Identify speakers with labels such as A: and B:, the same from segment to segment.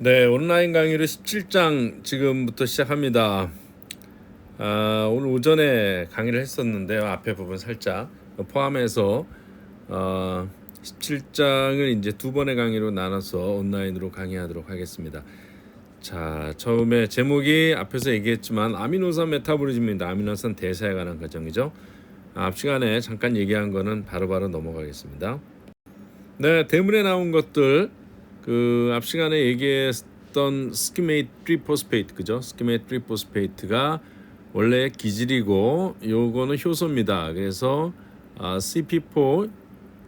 A: 네, 온라인 강의를 17장 지금부터 시작합니다. 오늘 오전에 강의를 했었는데요. 앞에 부분 살짝 포함해서 17장을 이제 두 번의 강의로 나눠서 온라인으로 강의하도록 하겠습니다. 자, 처음에 제목이 앞에서 얘기했지만 아미노산 메타보리즘입니다. 아미노산 대사에 관한 과정이죠. 앞 시간에 잠깐 얘기한 거는 바로바로 넘어가겠습니다. 네, 대문에 나온 것들 앞 시간에 얘기했던 스키메이트 트리포스페이트 그죠? 스키메이트 트리포스페이트가 원래 기질이고 요거는 효소입니다. 그래서 CP4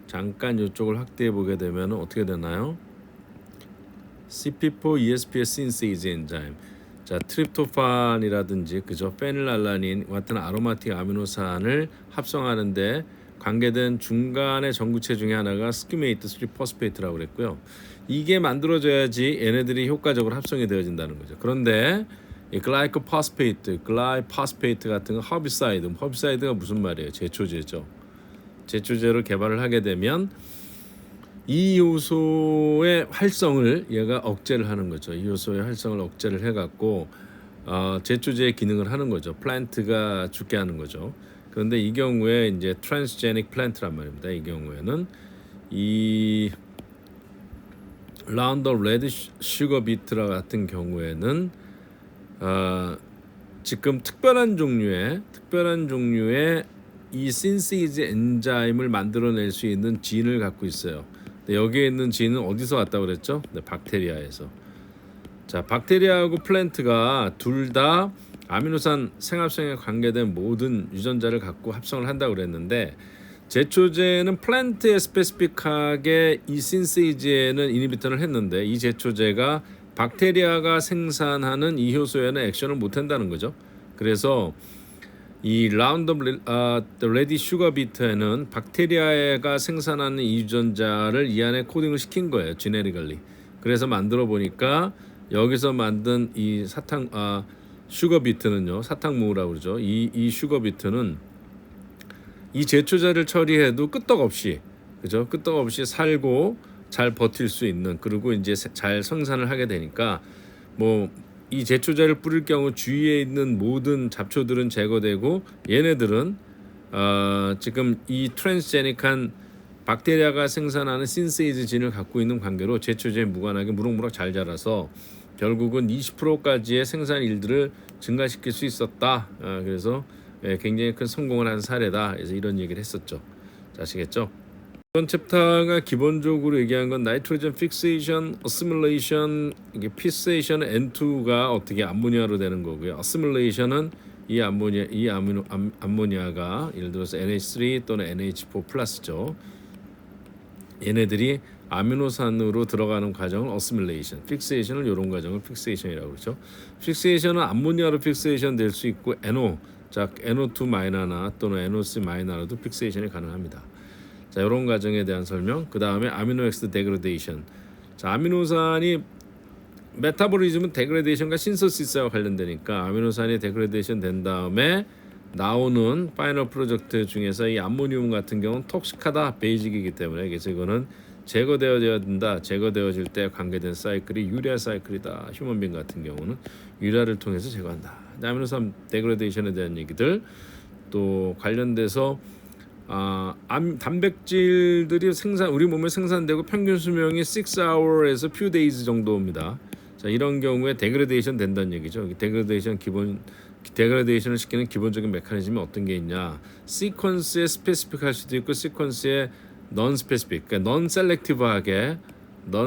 A: 잠깐 이쪽을 확대해 보게 되면 어떻게 되나요? CP4 ESPS 신세이즈 엔자임. 자, 트립토판이라든지 그죠? 페닐알라닌 같은 아로마틱 아미노산을 합성하는데 관계된 중간의 전구체 중에 하나가 스키메이트 3포스페이트라고 그랬고요. 이게 만들어져야지 얘네들이 효과적으로 합성이 되어진다는 거죠. 그런데 이 글라이코포스페이트 같은 거 허비사이드가 무슨 말이에요? 제초제죠. 제초제를 개발을 하게 되면 이 요소의 활성을 얘가 억제를 하는 거죠. 이 요소의 활성을 억제를 해갖고 제초제의 기능을 하는 거죠. 플랜트가 죽게 하는 거죠. 그런데 이 경우에 이제 트랜스제닉 플랜트란 말입니다. 이 경우에는 이 라운드업 레드 슈거 비트라 같은 경우에는 지금 특별한 종류의 이 신시즈 엔자임을 만들어낼 수 있는 진을 갖고 있어요. 근데 여기에 있는 진은 어디서 왔다고 그랬죠? 네, 박테리아에서. 자, 박테리아하고 플랜트가 둘 다 아미노산 생합성에 관계된 모든 유전자를 갖고 합성을 한다고 그랬는데 제초제는 플랜트에 스페시픽하게 이 신세이즈에는 이니비터를 했는데 이 제초제가 박테리아가 생산하는 이 효소에는 액션을 못 한다는 거죠. 그래서 이 라운드업 레디 슈거 비트에는 박테리아가 생산하는 이 유전자를 이 안에 코딩을 시킨 거예요. 지네리컬리. 그래서 만들어 보니까 여기서 만든 이 슈거 비트는요. 사탕무라고 그러죠. 이 슈거 비트는 이 제초제를 처리해도 끄떡없이 그죠? 끄떡없이 살고 잘 버틸 수 있는 그리고 이제 잘 생산을 하게 되니까 뭐 이 제초제를 뿌릴 경우 주위에 있는 모든 잡초들은 제거되고 얘네들은 지금 이 트랜스제닉한 박테리아가 생산하는 신세이즈 진을 갖고 있는 관계로 제초제에 무관하게 무럭무럭 잘 자라서 결국은 20%까지의 생산 일들을 증가시킬 수 있었다. 그래서 굉장히 큰 성공을 한 사례다. 그래서 이런 얘기를 했었죠. 아시겠죠? 이번 챕터가 기본적으로 얘기한 건 나이트로젠 픽세이션, 어시뮬레이션, 이게 피세이션 N2가 어떻게 암모니아로 되는 거고요. 어시뮬레이션은 이 암모니아가 예를 들어서 NH3 또는 NH4 플러스죠. 얘네들이 아미노산으로 들어가는 과정을 어시뮬레이션, 픽세이션을 이런 과정을 픽세이션이라고 그러죠. 픽세이션은 암모니아로 픽세이션 될 수 있고 NO2 마이너나 또는 NO3 마이너로도 픽세이션이 가능합니다. 자, 이런 과정에 대한 설명. 그 다음에 아미노엑시드 데그레데이션. 자, 아미노산이 메타보리즘은 데그레데이션과 신서시스와 관련되니까 아미노산이 데그레데이션 된 다음에 나오는 파이널 프로덕트 중에서 이 암모늄 같은 경우는 톡식하다, 베이직이기 때문에 그래서 이거는 제거되어야 된다. 제거되어질 때 관계된 사이클이 유리아 사이클이다. 휴먼빈 같은 경우는 유리아를 통해서 제거한다. 아미노산 데그레데이션에 대한 얘기들 또 관련돼서 단백질들이 우리 몸에 생산되고 평균 수명이 6hour에서 few days 정도입니다. 자, 이런 경우에 데그레데이션 된다는 얘기죠. 데그레데이션을 시키는 기본적인 메커니즘이 어떤 게 있냐? 시퀀스에 스페시픽할 수도 있고 시퀀스에 non specific, 그러니까 non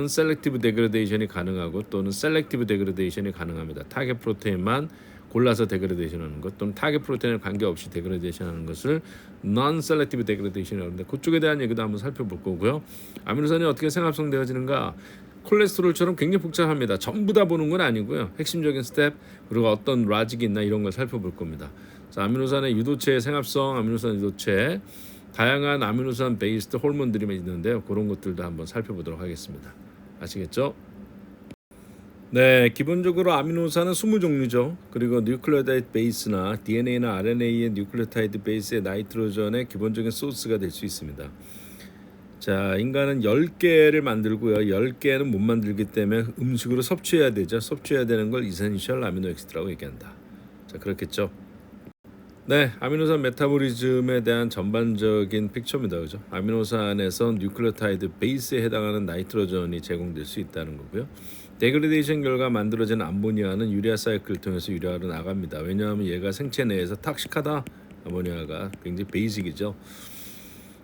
A: selective 데그레데이션이 가능하고 또는 selective 데그레데이션이 가능합니다. 타겟 프로테인만 골라서 데그레데이션 하는 것 또는 타겟 프로테인에 관계없이 데그레데이션 하는 것을 non-selective 데그레데이션이라고 하는데 그쪽에 대한 얘기도 한번 살펴볼 거고요. 아미노산이 어떻게 생합성되어지는가 콜레스테롤처럼 굉장히 복잡합니다. 전부 다 보는 건 아니고요. 핵심적인 스텝 그리고 어떤 라직이 있나 이런 걸 살펴볼 겁니다. 자, 아미노산의 유도체의 생합성, 아미노산 유도체 다양한 아미노산 베이스드 호르몬들이 있는데요. 그런 것들도 한번 살펴보도록 하겠습니다. 아시겠죠? 네, 기본적으로 아미노산은 20종류죠. 그리고 뉴클레오타이드 베이스나 DNA나 RNA의 뉴클레오타이드 베이스의 나이트로전의 기본적인 소스가 될 수 있습니다. 자, 인간은 10개를 만들고요. 10개는 못 만들기 때문에 음식으로 섭취해야 되죠. 섭취해야 되는 걸 이센셜 아미노 엑시드라고 얘기한다. 자, 그렇겠죠. 네, 아미노산 메타보리즘에 대한 전반적인 픽처입니다. 그죠? 아미노산에서 뉴클레오타이드 베이스에 해당하는 나이트로전이 제공될 수 있다는 거고요. 데그레데이션 결과 만들어진 암모니아는 유리아 사이클을 통해서 유리아로 나갑니다. 왜냐하면 얘가 생체 내에서 탁식하다. 아모니아가 굉장히 베이직이죠.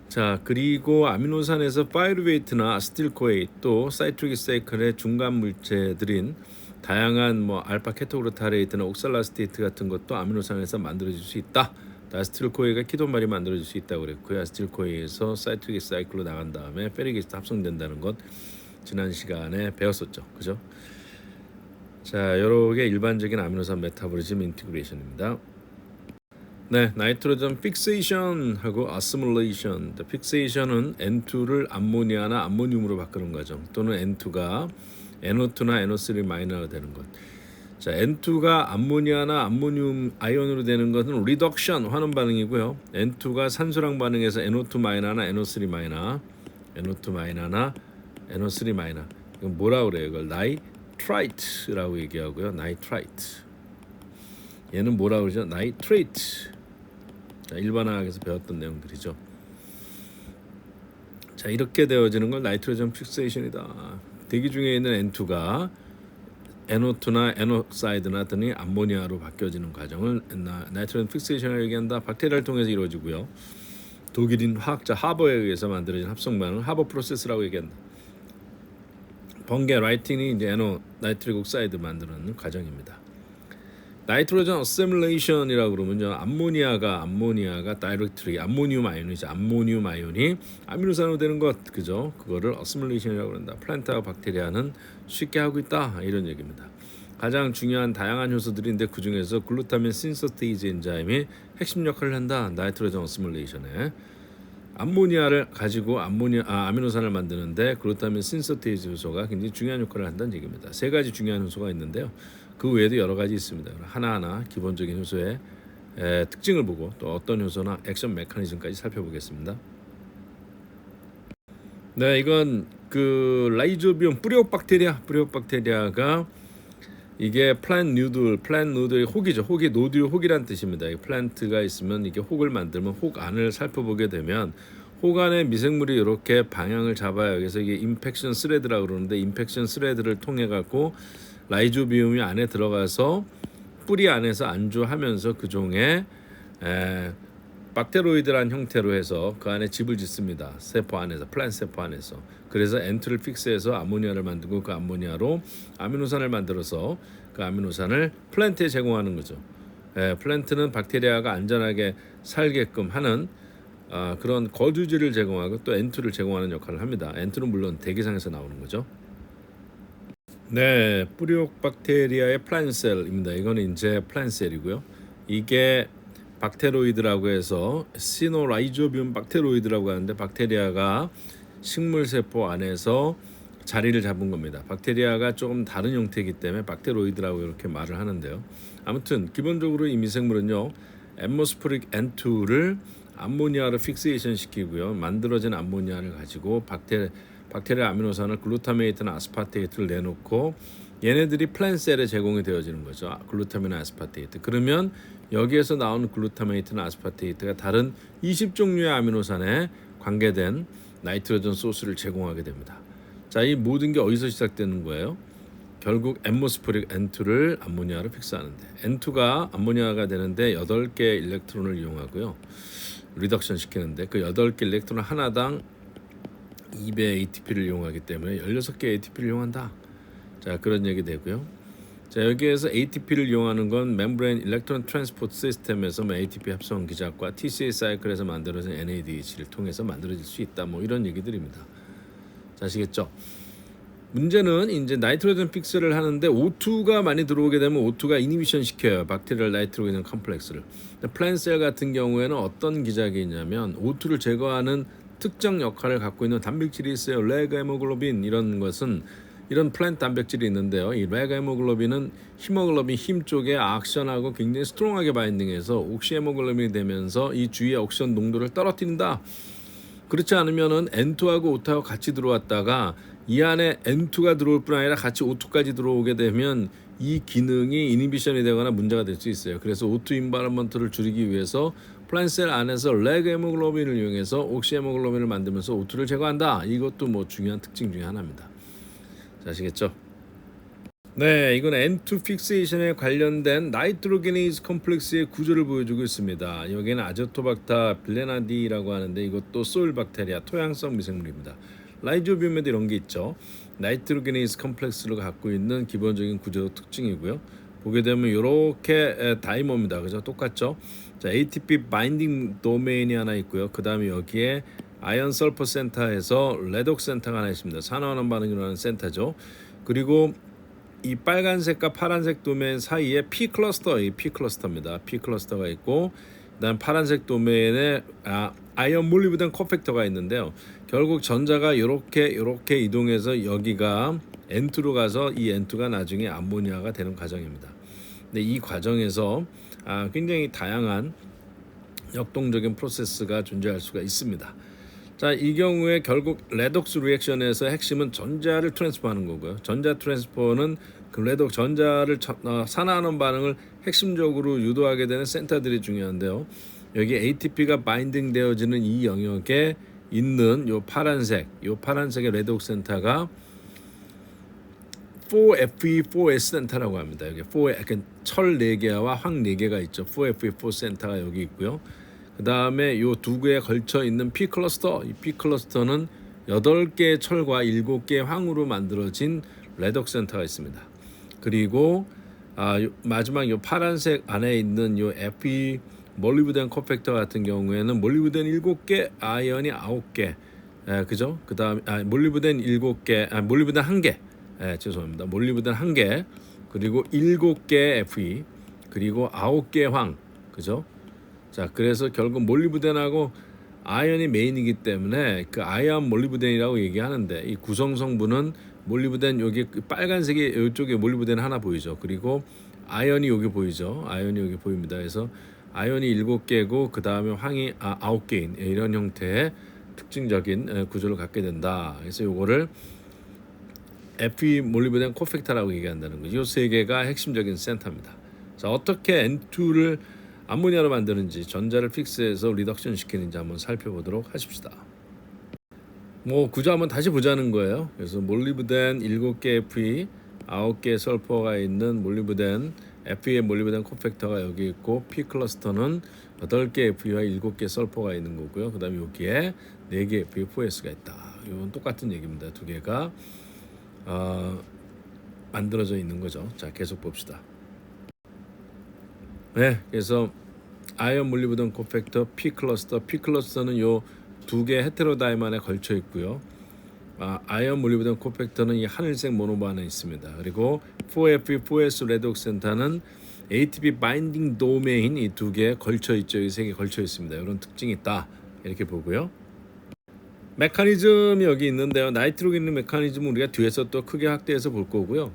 A: 자, 그리고 아미노산에서 파이루베이트나 아세틸코에이 또 사이트릭 사이클의 중간 물체들인 다양한 뭐 알파 케토그루타레이트나 옥살라스테이트 같은 것도 아미노산에서 만들어질 수 있다. 아세틸코에이가 키토말이 만들어질 수 있다고 그랬고요. 아세틸코에이에서 사이트릭 사이클로 나간 다음에 페리게이스도 합성된다는 것 지난 시간에 배웠었죠. 그죠? 자, 여러 개 일반적인 아미노산 메타보리즘 인티그레이션입니다. 네, 나이트로전 픽세이션하고 아시뮬레이션. 픽세이션은 N2를 암모니아나 암모늄으로 바꾸는 과정, 또는 N2가 NO2나 NO3 마이너가 되는 것. 자, N2가 암모니아나 암모늄 아이온으로 되는 것은 리덕션 환원 반응이고요. N2가 산소랑 반응해서 NO2 마이너나 NO3 마이너, NO2 마이너나 NO3 마이너. 이건 뭐라 그래요? 이걸 나이트라이트라고 얘기하고요. 나이트라이트. 얘는 뭐라 그러죠? 나이트레이트. 자, 일반화학에서 배웠던 내용들이죠. 자, 이렇게 되어지는 건 나이트로전 픽세이션이다. 대기 중에 있는 N2가 NO2나 NO사이드나 등이 암모니아로 바뀌어지는 과정을 나이트로전 픽세이션을 얘기한다. 박테리아를 통해서 이루어지고요. 독일인 화학자 하버에 의해서 만들어진 합성 반응을 하버 프로세스라고 얘기한다. 번개 라이틴이 이제 나이트릭 옥사이드 만드는 과정입니다. 나이트로전 어세뮬레이션이라고 그러면요, 암모니아가 다이렉트리 암모늄 아이온이죠. 암모늄 아이온이 아미노산으로 되는 것, 그죠? 그거를 어세뮬레이션이라고 그런다. 플란트와 박테리아는 쉽게 하고 있다, 이런 얘기입니다. 가장 중요한 다양한 효소들인데 그 중에서 글루타민 신서테이즈 엔자임이 핵심 역할을 한다. 나이트로전 어세뮬레이션에 암모니아를 가지고 아미노산을 만드는데 글루타민 신서테이즈 효소가 굉장히 중요한 역할을 한다는 얘기입니다. 세 가지 중요한 효소가 있는데요. 그 외에도 여러 가지 있습니다. 하나하나 기본적인 효소의 특징을 보고 또 어떤 효소나 액션 메커니즘까지 살펴보겠습니다. 네, 이건 그 라이조비움 뿌리옥박테리아가 이게 플랜 누들의 혹이죠. 혹이 노듈 혹이란 뜻입니다. 플랜트가 있으면 이게 혹을 만들면 혹 안을 살펴보게 되면 혹 안에 미생물이 이렇게 방향을 잡아요. 그래서 이게 임팩션 스레드라고 그러는데 임팩션 스레드를 통해 갖고 라이조비움이 안에 들어가서 뿌리 안에서 안주하면서 그 종의 박테로이드란 형태로 해서 그 안에 집을 짓습니다. 세포 안에서, 플랜트 세포 안에서. 그래서 N2를 픽스해서 암모니아를 만들고 그 암모니아로 아미노산을 만들어서 그 아미노산을 플랜트에 제공하는 거죠. 플랜트는 박테리아가 안전하게 살게끔 하는 그런 거주지를 제공하고 또 N2를 제공하는 역할을 합니다. N2는 물론 대기상에서 나오는 거죠. 네, 뿌리옥 박테리아의 플란셀입니다. 이거는 이제 플란셀이고요. 이게 박테로이드라고 해서 시노라이조비움 박테로이드라고 하는데 박테리아가 식물 세포 안에서 자리를 잡은 겁니다. 박테리아가 조금 다른 형태이기 때문에 박테로이드라고 이렇게 말을 하는데요. 아무튼 기본적으로 이 미생물은요, 앰모스포릭 N2를 암모니아로 픽세이션 시키고요. 만들어진 암모니아를 가지고 박테리아 아미노산을 글루타메이트나 아스파테이트를 내놓고 얘네들이 플랜셀에 제공이 되어지는 거죠. 글루타민과 아스파테이트. 그러면 여기에서 나온 글루타메이트나 아스파테이트가 다른 20종류의 아미노산에 관계된 나이트로전 소스를 제공하게 됩니다. 자, 이 모든 게 어디서 시작되는 거예요? 결국 앰모스포릭 N2를 암모니아로 픽스하는데 N2가 암모니아가 되는데 8개 일렉트론을 이용하고요. 리덕션 시키는데 그 8개 일렉트론 하나당 2배 ATP를 이용하기 때문에 16개 ATP를 이용한다. 자, 그런 얘기 되고요. 자, 여기에서 ATP를 이용하는 건 멤브레인 일렉트론 트랜스포트 시스템에서 ATP 합성 기작과 TCA 사이클에서 만들어진 NADH를 통해서 만들어질 수 있다. 뭐 이런 얘기들입니다. 자, 아시겠죠? 문제는 이제 나이트로전 픽스를 하는데 O2가 많이 들어오게 되면 O2가 이니비션 시켜요. 박테리얼 나이트로겐 컴플렉스를. 플랜셀 같은 경우에는 어떤 기작이 있냐면 O2를 제거하는 특정 역할을 갖고 있는 단백질이 있어요. 레그 헤모글로빈 이런 것은 이런 플랜트 단백질이 있는데요. 이 레그 헤모글로빈은 히모글로빈 힘 쪽에 악션하고 굉장히 스트롱하게 바인딩해서 옥시 헤모글로빈이 되면서 이 주위의 옥션 농도를 떨어뜨린다. 그렇지 않으면은 N2하고 O2하고 같이 들어왔다가 이 안에 N2가 들어올 뿐 아니라 같이 O2까지 들어오게 되면 이 기능이 이니비션이 되거나 문제가 될 수 있어요. 그래서 O2 인바이러먼트를 줄이기 위해서 플랜셀 안에서 레그 헤모글로빈을 이용해서 옥시 헤모글로빈을 만들면서 O2를 제거한다. 이것도 뭐 중요한 특징 중에 하나입니다. 자, 아시겠죠? 네, 이건 N2 픽세이션에 관련된 나이트로게네이즈 컴플렉스의 구조를 보여주고 있습니다. 여기는 아제토박터 빌레나디라고 하는데 이것도 소일 박테리아, 토양성 미생물입니다. 라이조비움에도 이런 게 있죠. 나이트로게네이즈 컴플렉스를 갖고 있는 기본적인 구조 특징이고요. 보게 되면 이렇게 다이머입니다. 그죠? 똑같죠? 자, ATP 바인딩 도메인이 하나 있고요. 그 다음에 여기에 아이언 설퍼 센터에서 레독 센터가 하나 있습니다. 산화환원 반응이 일어나는 센터죠. 그리고 이 빨간색과 파란색 도메인 사이에 P 클러스터, 이 P 클러스터입니다. P 클러스터가 있고, 그다음 파란색 도메인에 아이언 몰리브덴 코팩터가 있는데요. 결국 전자가 이렇게 이동해서 여기가 N2로 가서 이 N2가 나중에 암모니아가 되는 과정입니다. 근데 이 과정에서 굉장히 다양한 역동적인 프로세스가 존재할 수가 있습니다. 자, 이 경우에 결국 레독스 리액션에서 핵심은 전자를 트랜스퍼하는 거고요. 전자 트랜스퍼는 그 레독 전자를 산화하는 반응을 핵심적으로 유도하게 되는 센터들이 중요한데요. 여기 ATP가 바인딩 되어지는 이 영역에 있는 요 파란색의 레독 센터가 4FE4S 센터라고 합니다. 여기 4 약간 철 4개와 황 4개가 있죠. 4FE4 센터가 여기 있고요. 그 다음에 요 두 개에 걸쳐 있는 P 클러스터, 이 P 클러스터는 8개의 철과 7개의 황으로 만들어진 레독 센터가 있습니다. 그리고 마지막 요 파란색 안에 있는 요 FE 몰리브덴 코팩터 같은 경우에는 몰리브덴 7개, 아이언이 9개, 그죠? 그 다음 몰리브덴 7개, 몰리브덴 1개, 죄송합니다. 몰리브덴 1개, 그리고 7개 FE, 그리고 9개 황, 그죠? 자, 그래서 결국 몰리브덴하고 아이언이 메인이기 때문에 그 아이언 몰리브덴이라고 얘기하는데 이 구성 성분은 몰리브덴 여기 빨간색이 이쪽에 몰리브덴 하나 보이죠. 그리고 아이언이 여기 보이죠. 아이언이 여기 보입니다. 그래서 아이언이 7개고 그 다음에 황이 9개인 이런 형태의 특징적인 구조를 갖게 된다. 그래서 요거를 FE 몰리브덴 코팩터라고 얘기한다는 거죠. 이 세 개가 핵심적인 센터입니다. 자, 어떻게 N2를 암모니아로 만드는지, 전자를 픽스해서 리덕션 시키는지 한번 살펴보도록 하십시다. 뭐 구조 한번 다시 보자는 거예요. 그래서 몰리브덴 7개 FE, 9개 설퍼가 있는 몰리브덴 FE의 몰리브덴 코팩터가 여기 있고, P 클러스터는 8개 FE와 7개 설퍼가 있는 거고요. 그다음에 여기에 4개 FE4S가 있다. 이건 똑같은 얘기입니다. 두 개가 만들어져 있는 거죠. 자, 계속 봅시다. 네, 그래서 아이언 몰리브덴 코팩터 P 클러스터는 요 두 개 헤테로다이만에 걸쳐 있고요. 아이언 몰리브덴 코팩터는 이 하늘색 모노바 안에 있습니다. 그리고 4FE4S 레독 센터는 ATP 바인딩 도메인 이 두 개 걸쳐 있죠. 이 세 개 걸쳐 있습니다. 이런 특징이 있다. 이렇게 보고요. 메커니즘이 여기 있는데요. 나이트로게네이즈 메커니즘은 우리가 뒤에서 또 크게 확대해서 볼 거고요.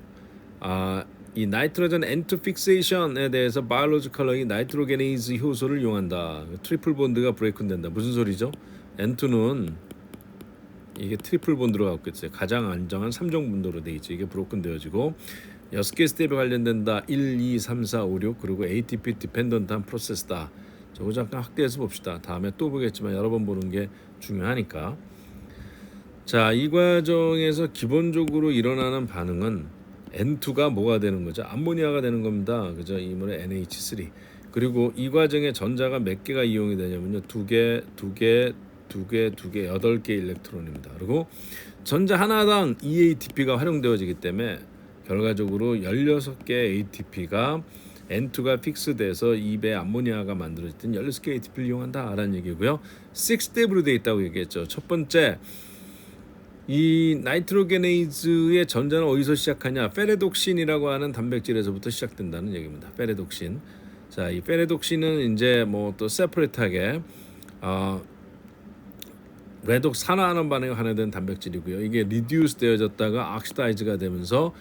A: 이 나이트로젠 N2 픽세이션에 대해서 바이올로지컬이 나이트로게네이즈 효소를 이용한다. 트리플 본드가 브레이크는 된다. 무슨 소리죠? N2는 이게 트리플 본드로 갖고 있어요. 가장 안정한 3종 분도로 돼 있죠. 이게 브로큰 되어지고 6개 스텝에 관련된다. 1, 2, 3, 4, 5, 6 그리고 ATP 디펜던트한 프로세스다. 저거 잠깐 확대해서 봅시다. 다음에 또 보겠지만 여러 번 보는 게 중요하니까. 자, 이 과정에서 기본적으로 일어나는 반응은 N2가 뭐가 되는 거죠? 암모니아가 되는 겁니다. 그죠? 이물의 NH3. 그리고 이 과정에 전자가 몇 개가 이용이 되냐면요. 2개, 8개 일렉트론입니다. 그리고 전자 하나당 2ATP가 활용되어지기 때문에 결과적으로 16개 ATP가 N2가 픽스돼서 2배 암모니아가 만들어졌던 16개 ATP를 이용한다라는 얘기고요. 6스텝으로 되어 있다고 얘기했죠. 첫 번째, 이 나이트로게네이즈의 전자는 어디서 시작하냐? 페레독신이라고 하는 단백질에서부터 시작된다는 얘기입니다. 페레독신. 자, 이 페레독신은 이제 뭐 또 세퍼레이트하게 레독 산화하는 반응에 환해된 단백질이고요. 이게 리듀스 되어졌다가 악시다이즈가 되면서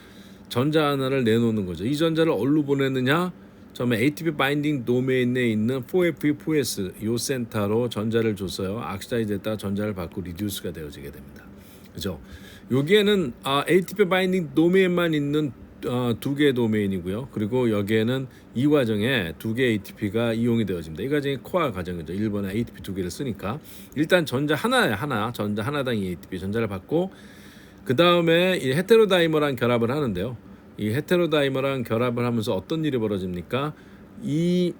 A: 전자 하나를 내놓는 거죠. 이 전자를 어디로 보내느냐? 처음에 ATP 바인딩 도메인에 있는 4FE4S 요 센터로 전자를 줬어요. 악시다이즈 됐다가 전자를 받고 리듀스가 되어지게 됩니다. 그죠? 여기에는 ATP 바인딩 도메인만 있는 두 개의 도메인이고요. 그리고 여기에는 이 과정에 두 개의 ATP가 이용이 되어집니다. 이 과정이 코어 과정이죠. 1번에 ATP 두 개를 쓰니까 일단 전자 하나 전자 하나당 이 ATP 전자를 받고 그 다음에 이 헤테로다이머랑 결합을 하는데요. 이 헤테로다이머랑 결합을 하면서 어떤 일이 벌어집니까? 이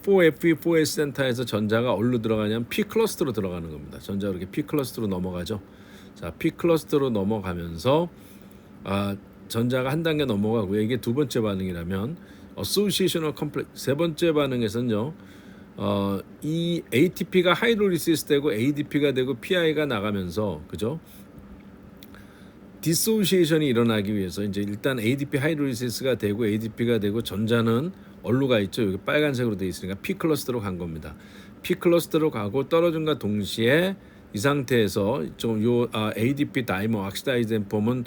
A: 4FE4S 센터에서 전자가 어디로 들어가냐면 P 클러스터로 들어가는 겁니다. 전자가 이렇게 P 클러스터로 넘어가죠. 자, P 클러스터로 넘어가면서 전자가 한 단계 넘어가고요. 이게 두 번째 반응이라면 Associational Complex 세 번째 반응에서는요. 이 ATP가 하이드롤리시스 되고 ADP가 되고 PI가 나가면서 그죠? 디소시에이션이 일어나기 위해서 이제 일단 ADP 하이드롤리시스가 되고 ADP가 되고 전자는 어디로 가 있죠? 여기 빨간색으로 되어 있으니까 P 클러스터로 간 겁니다. P 클러스터로 가고 떨어짐과 동시에 이 상태에서 좀 ADP 다이머 악시다이즈된 폼은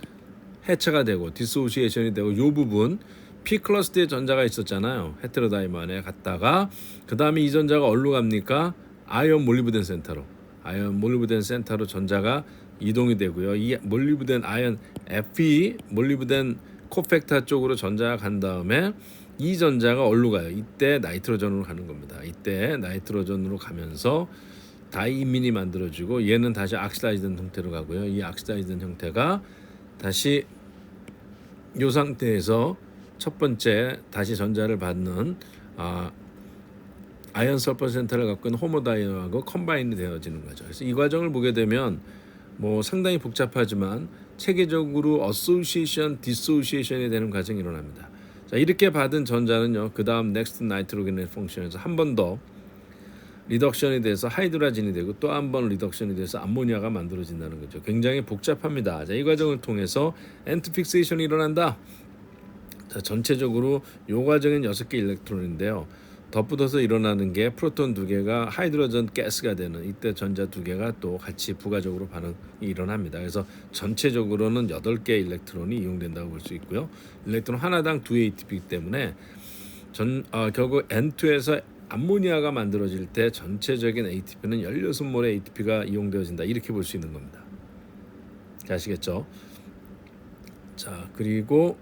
A: 해체가 되고 디소시에이션이 되고 이 부분 P 클러스터에 전자가 있었잖아요. 헤테로다이머 안에 갔다가 그 다음에 이 전자가 어디로 갑니까? 아이온 몰리브덴 센터로. 아이온 몰리브덴 센터로 전자가 이동이 되고요. 이 몰리브덴 아이온 Fe 몰리브덴 코팩터 쪽으로 전자가 간 다음에 이 전자가 어디로 가요? 이때 나이트로전으로 가는 겁니다. 이때 나이트로전으로 가면서 다이민이 만들어지고 얘는 다시 악시다이즈된 형태로 가고요. 이 악시다이즈된 형태가 다시 이 상태에서 첫 번째 다시 전자를 받는 아이언 설퍼 센터를 갖고 있는 호모다이너하고 컴바인이 되어지는 거죠. 그래서 이 과정을 보게 되면 뭐 상당히 복잡하지만 체계적으로 어소시에이션, 디소시에이션이 되는 과정이 일어납니다. 자, 이렇게 받은 전자는요. 그 다음 넥스트 나이트로겐의 펑션에서 한 번 더 리덕션이 돼서 하이드라진이 되고 또 한 번 리덕션이 돼서 암모니아가 만들어진다는 거죠. 굉장히 복잡합니다. 자, 이 과정을 통해서 엔트 픽세이션이 일어난다. 자, 전체적으로 이 과정은 6개 일렉트론인데요. 덧붙어서 일어나는 게 프로톤 2개가 하이드로전 가스가 되는 이때 전자 2개가 또 같이 부가적으로 반응이 일어납니다. 그래서 전체적으로는 8개의 일렉트론이 이용된다고 볼 수 있고요. 일렉트론 하나당 2 ATP이기 때문에 결국 N2에서 암모니아가 만들어질 때 전체적인 ATP는 16몰의 ATP가 이용되어진다. 이렇게 볼 수 있는 겁니다. 아시겠죠? 자, 그리고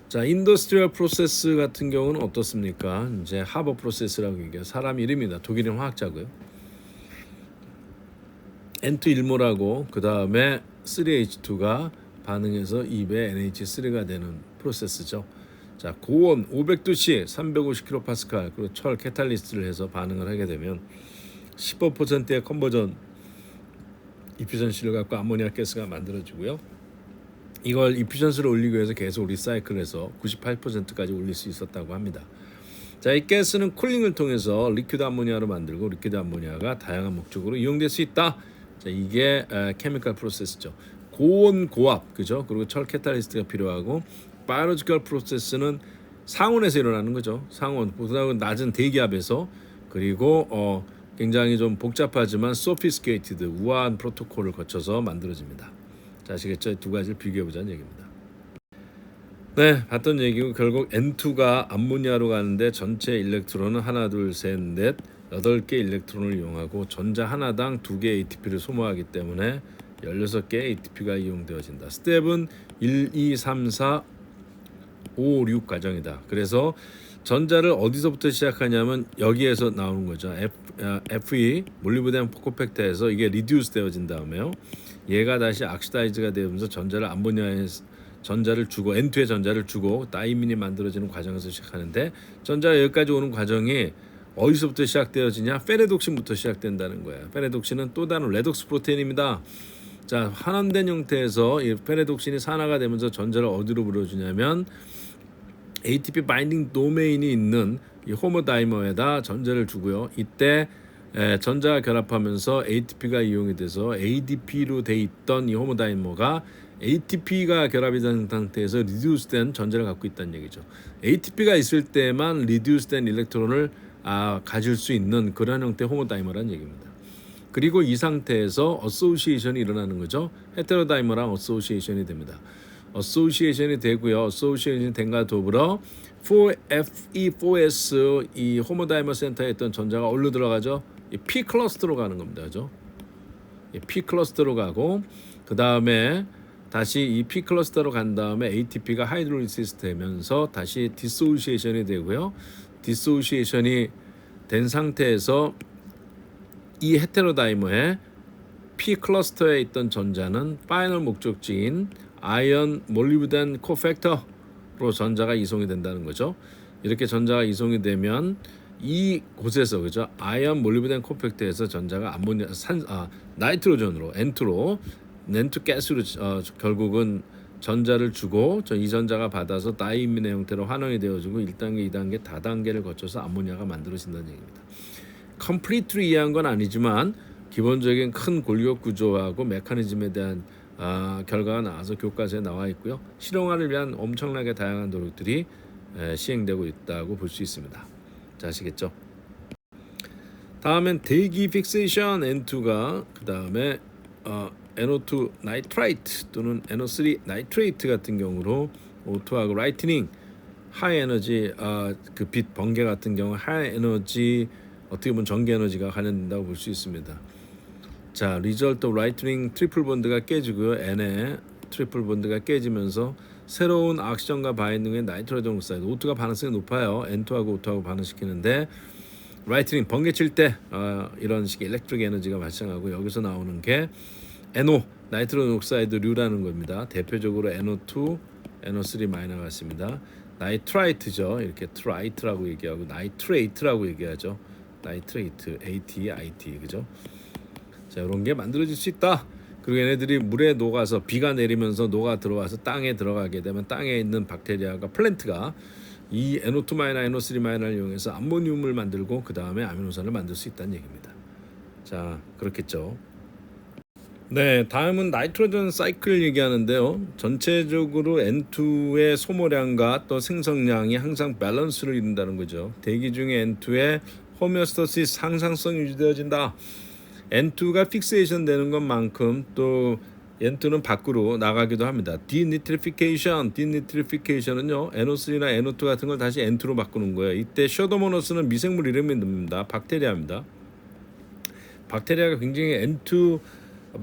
A: 자, 인더스트리얼 프로세스 같은 경우는 어떻습니까? 이제 하버 프로세스라고 얘기해요. 사람 이름입니다. 독일인 화학자고요. N2 1몰하고 그 다음에 3H2가 반응해서 2배 NH3가 되는 프로세스죠. 자, 고온 500도씨 350kPa 그리고 철 캐탈리스트를 해서 반응을 하게 되면 15%의 컨버전 이퓨전시를 갖고 암모니아 가스가 만들어지고요. 이걸 이퓨전스를 올리기 위해서 계속 리사이클해서 98%까지 올릴 수 있었다고 합니다. 자, 이 가스는 쿨링을 통해서 리퀴드 암모니아로 만들고 리퀴드 암모니아가 다양한 목적으로 이용될 수 있다. 자, 이게 케미컬 프로세스죠. 고온 고압, 그죠? 그리고 철 캐탈리스트가 필요하고 바이올로지컬 프로세스는 상온에서 일어나는 거죠. 상온, 보다 낮은 대기압에서 그리고 굉장히 좀 복잡하지만 sophisticated 우아한 프로토콜을 거쳐서 만들어집니다. 자, 아시겠죠? 두 가지를 비교해보자는 얘기입니다. 네, 봤던 얘기고 결국 N2가 암모니아로 가는데 전체 일렉트론은 하나, 둘, 셋, 넷, 8개 일렉트론을 이용하고 전자 하나당 2개 ATP를 소모하기 때문에 16개 ATP가 이용되어진다. 스텝은 1, 2, 3, 4, 5, 6 과정이다. 그래서 전자를 어디서부터 시작하냐면 여기에서 나오는 거죠. Fe 몰리브덴 코팩터에서 이게 리듀스 되어진 다음에요. 얘가 다시 악시다이즈가 되면서 전자를 암모니아에 전자를 주고 N2의 전자를 주고 다이민이 만들어지는 과정에서 시작하는데 전자가 여기까지 오는 과정이 어디서부터 시작되어지냐? 페레독신부터 시작된다는 거예요. 페레독신은 또 다른 레독스 프로테인입니다. 자, 환원된 형태에서 이 페레독신이 산화가 되면서 전자를 어디로 불어주냐면 ATP 바인딩 도메인이 있는 이 호모다이머에다 전자를 주고요. 이때 전자가 결합하면서 ATP가 이용이 돼서 ADP로 돼 있던 이 호모다이머가 ATP가 결합이 된 상태에서 리듀스된 전자를 갖고 있다는 얘기죠. ATP가 있을 때만 리듀스된 일렉트론을 가질 수 있는 그런 형태의 호모다이머라는 얘기입니다. 그리고 이 상태에서 어소시에이션이 일어나는 거죠. 헤테로다이머랑 어소시에이션이 됩니다. 어소시에이션이 되고요. 어소시에이션이 된과 더불어 4Fe4S 이 호모다이머 센터에 있던 전자가 어디로 들어가죠? 이 P 클러스터로 가는 겁니다. 그죠? 이 P 클러스터로 가고 그 다음에 다시 이 P 클러스터로 간 다음에 ATP가 하이드롤리시스 되면서 다시 디소시에이션이 되고요. 디소시에이션이 된 상태에서 이 헤테로다이머의 P 클러스터에 있던 전자는 파이널 목적지인 아이언 몰리브덴 코팩터로 전자가 이송이 된다는 거죠. 이렇게 전자가 이송이 되면 이 곳에서 그죠? 아이언 몰리브덴 코팩터에서 전자가 나이트로전으로 N2로 N2 가스로 결국은 전자를 주고 이 전자가 받아서 다이민의 형태로 환원이 되어지고 1단계, 2단계, 다단계를 거쳐서 암모니아가 만들어진다는 얘기입니다. 컴플리트로 이해한 건 아니지만 기본적인 큰 골격 구조하고 메커니즘에 대한 결과가 나와서 교과서에 나와 있고요. 실용화를 위한 엄청나게 다양한 노력들이 시행되고 있다고 볼 수 있습니다. 자, 아시겠죠? 다음엔 대기 픽세이션 N2가 그 다음에 NO2 나이트라이트 또는 NO3 나이트레이트 같은 경우로 O2하고 라이트닝 하이 에너지 그 빛 번개 같은 경우 하이 에너지 어떻게 보면 전기 에너지가 관련된다고 볼 수 있습니다. 자, 리절트 라이트닝 트리플 본드가 깨지고요. N의 트리플 본드가 깨지면서 새로운 악시전과 바인딩의 나이트로젠 옥사이드 O2가 반응성이 높아요. N2하고 O2하고 반응시키는데 라이트닝 번개 칠 때 이런 식의 일렉트릭 에너지가 발생하고 여기서 나오는 게 NO 나이트로젠 옥사이드류라는 겁니다. 대표적으로 NO2, NO3 마이너가 있습니다. 나이트라이트죠. 이렇게 트라이트라고 얘기하고 나이트레이트라고 얘기하죠. 나이트레이트, AT, 그죠? 자, 이런 게 만들어질 수 있다. 그리고 얘네들이 물에 녹아서 비가 내리면서 녹아 들어와서 땅에 들어가게 되면 땅에 있는 박테리아가 플랜트가 이 NO2 마이너, NO3 마이너를 이용해서 암모늄을 만들고 그 다음에 아미노산을 만들 수 있다는 얘기입니다. 자, 그렇겠죠. 네, 다음은 나이트로젠 사이클 얘기하는데요. 전체적으로 N2의 소모량과 또 생성량이 항상 밸런스를 이룬다는 거죠. 대기 중에 N2의 호메오스타시스 항상성이 유지되어진다. N2가 픽세이션 되는 것만큼 또 N2는 밖으로 나가기도 합니다. 디니트리피케이션은요 NO3나 NO2 같은 걸 다시 N2로 바꾸는 거예요. 이때 셔도모너스는 미생물 이름입니다. 박테리아입니다. 박테리아가 굉장히 N2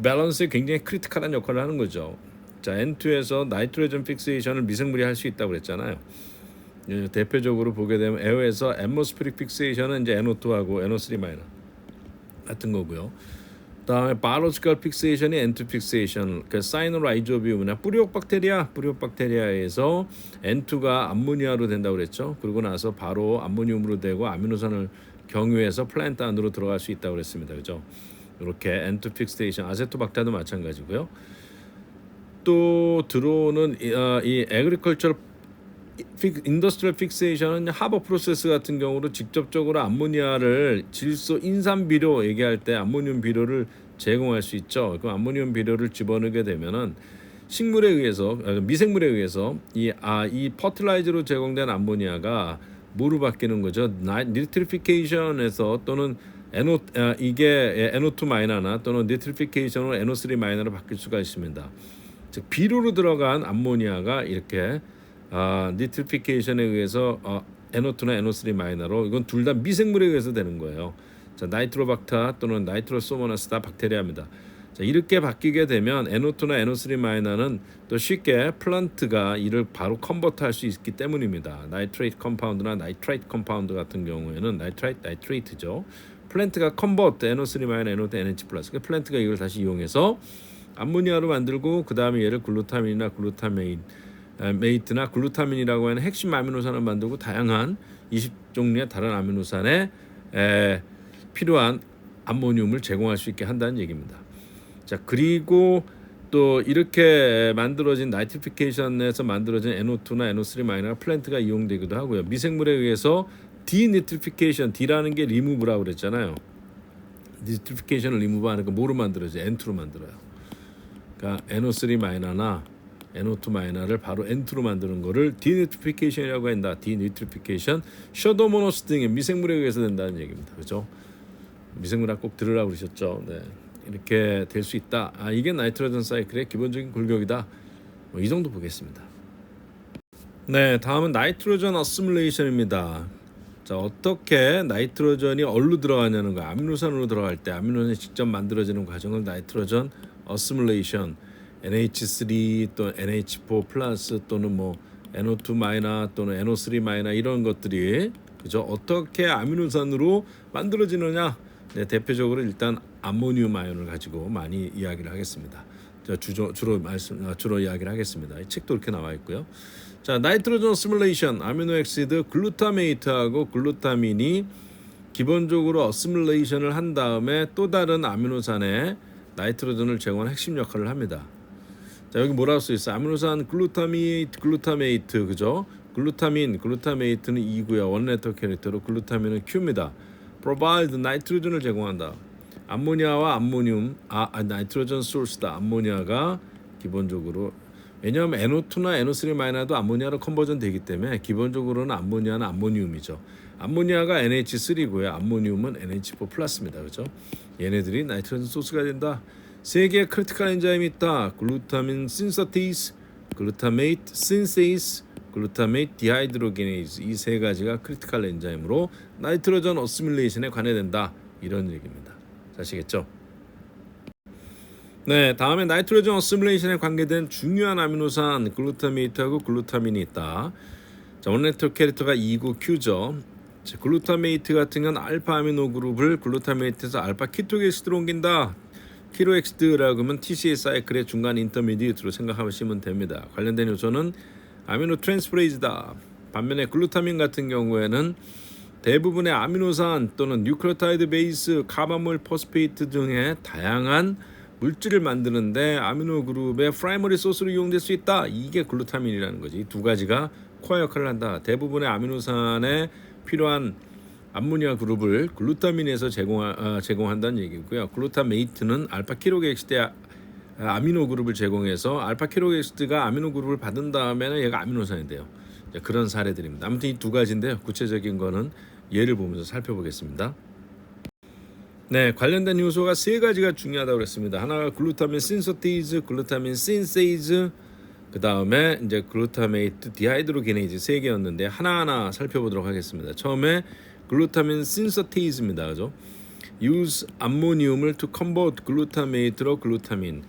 A: 밸런스에 굉장히 크리티컬한 역할을 하는 거죠. 자, N2에서 나이트로젠 픽세이션을 미생물이 할 수 있다고 그랬잖아요. 대표적으로 보게 되면 에어에서 앰모스피릭 픽세이션은 이제 NO2하고 NO3 마이너 같은 거고요. 그다음에 바이올로지컬 픽세이션이 N2 픽세이션, 그 사이노라이조비움이나 뿌리옥 박테리아에서 N2가 암모니아로 된다고 그랬죠. 그러고 나서 바로 암모늄으로 되고 아미노산을 경유해서 플랜트 안으로 들어갈 수 있다고 그랬습니다. 그죠? 이렇게 N2 픽세이션, 아세토박타도 마찬가지고요. 또 들어오는 이 애그리컬처럴 인더스트리얼 픽세이션은 하버 프로세스 같은 경우로 직접적으로 암모니아를 질소 인산 비료 얘기할 때 암모늄 비료를 제공할 수 있죠. 그 암모늄 비료를 집어넣게 되면은 식물에 의해서 미생물에 의해서 이 퍼틸라이저로 제공된 암모니아가 뭐로 바뀌는 거죠? 니트리피케이션에서 또는 이게 NO2 마이너나 또는 니트리피케이션으로 NO3 마이너로 바뀔 수가 있습니다. 즉 비료로 들어간 암모니아가 이렇게 니트리피케이션에 의해서 NO2나 NO3 마이너로 이건 둘 다 미생물에 의해서 되는 거예요. 자, 나이트로박타 또는 나이트로소모나스 다 박테리아입니다. 자, 이렇게 바뀌게 되면 NO2나 NO3 마이너는 또 쉽게 플란트가 이를 바로 컨버트할 수 있기 때문입니다. 나이트레이트 컴파운드나 나이트라이트 컴파운드 같은 경우에는 나이트레이트죠. 플란트가 컨버트 NO3 마이너, NO2, NH 플러스. 그 플란트가 이걸 다시 이용해서 암모니아로 만들고 그 다음에 얘를 글루타민이나 메이트나 글루타민이라고 하는 핵심 아미노산을 만들고 다양한 20종류의 다른 아미노산에 필요한 암모늄을 제공할 수 있게 한다는 얘기입니다. 자, 그리고 또 이렇게 만들어진 나이트리피케이션에서 만들어진 NO2나 NO3 마이너가 플랜트가 이용되기도 하고요. 미생물에 의해서 디니트리피케이션, D라는 게 리무브라고 그랬잖아요. 니트리피케이션을 리무브하는 거 뭐로 만들어져요? N2로 만들어요. 그러니까 NO3 마이너나 NO2 마이너를 바로 N2로 만드는 거를 디니트리피케이션이라고 한다. 디니트리피케이션, 셔도모너스 등의 미생물에 의해서 된다는 얘기입니다. 그렇죠? 미생물학 꼭 들으라고 그러셨죠. 네. 이렇게 될 수 있다. 이게 나이트로젠 사이클의 기본적인 골격이다. 이 정도 보겠습니다. 네, 다음은 나이트로전 어시뮬레이션입니다. 자, 어떻게 나이트로전이 어디로 들어가냐는 거, 아미노산으로 들어갈 때 아미노산이 직접 만들어지는 과정을 나이트로전 어시뮬레이션, NH3 또 NH4 플러스 또는 뭐 NO2 마이너 또는 NO3 마이너 이런 것들이 그죠? 어떻게 아미노산으로 만들어지느냐? 네, 대표적으로 일단 암모늄 아연을 가지고 많이 이야기를 하겠습니다. 주로 이야기를 하겠습니다. 이 책도 이렇게 나와 있고요. 자, 나이트로전 어시뮬레이션, 아미노 엑시드 글루타메이트하고 글루타민이 기본적으로 어시뮬레이션을 한 다음에 또 다른 아미노산에 나이트로전을 제공하는 핵심 역할을 합니다. 자, 여기 뭐라고 써 있어? 아미노산 글루타메이트 그죠? 글루타메이트는 E고요. 원레터 캐릭터로 글루타민은 Q입니다. provide 나이트로전을 제공한다. 암모니아와 암모늄, 나이트로전 소스다. 암모니아가 기본적으로 왜냐하면 NO2나 NO3 마이너도 암모니아로 컨버전 되기 때문에 기본적으로는 암모니아는 암모늄이죠. 암모니아가 NH3고요. 암모늄은 NH4 플러스입니다. 그죠? 얘네들이 나이트로전 소스가 된다. 세 개의 크리티컬 엔자임이 있다. 글루타민 신서테이스, 글루타메이트 신세이스, 글루타메이트 디하이드로게네이즈 이 세 가지가 크리티컬 엔자임으로 나이트로전 어시뮬레이션에 관여된다. 이런 얘기입니다. 아시겠죠? 네, 다음에 나이트로전 어시뮬레이션에 관계된 중요한 아미노산 글루타메이트하고 글루타민이 있다. 자, 원레터 캐릭터가 E고 Q죠. 자, 글루타메이트 같은 건 알파 아미노 그룹을 글루타메이트에서 알파 키토게시드로 옮긴다. 키로엑시드라고 하면 TCA 사이클의 중간 인터미디에이트로 생각하시면 됩니다. 관련된 요소는 아미노 트랜스퍼레이즈다. 반면에 글루타민 같은 경우에는 대부분의 아미노산 또는 뉴클레오타이드 베이스, 카바몰 포스페이트 등의 다양한 물질을 만드는데 아미노 그룹의 프라이머리 소스로 이용될 수 있다. 이게 글루타민이라는 거지. 이 두 가지가 코어 역할을 한다. 대부분의 아미노산에 필요한 암모니아 그룹을 글루타민에서 제공한다는 얘기고요. 글루타메이트는 알파 키로게시드 아미노 그룹을 제공해서 알파 키로게시드가 아미노 그룹을 받은 다음에는 얘가 아미노산이 돼요. 그런 사례들입니다. 아무튼 이 두 가지인데요. 구체적인 거는 예를 보면서 살펴보겠습니다. 네, 관련된 요소가 세 가지가 중요하다고 그랬습니다. 하나가 글루타민 신서테이즈, 글루타민 신세이즈, 그 다음에 이제 글루타메이트 디하이드로게네이즈 세 개였는데 하나하나 살펴보도록 하겠습니다. 처음에 글루타민 신서테이즈입니다. 그죠? Use 암모늄을 to convert 글루타메이트로 글루타민.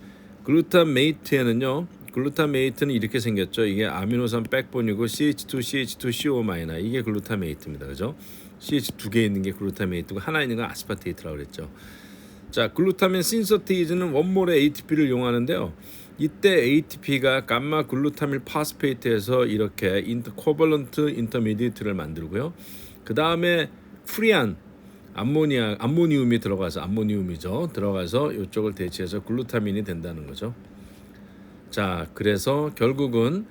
A: 글루타메이트에는요. 글루타메이트는 이렇게 생겼죠. 이게 아미노산 백본이고 CH2, 이게 글루타메이트입니다. 그죠? CH 두 개 있는 게 글루타메이트고 하나 있는 건 아스파테이트라고 그랬죠. 자, 글루타민 신서테이즈는 원몰의 ATP를 이용하는데요. 이때 ATP가 감마 글루타밀 파스페이트에서 이렇게 코벌런트 인터미디에이트를 만들고요. 그 다음에 프리한 암모니움이 들어가서 들어가서 이쪽을 대체해서 글루타민이 된다는 거죠. 자, 그래서 결국은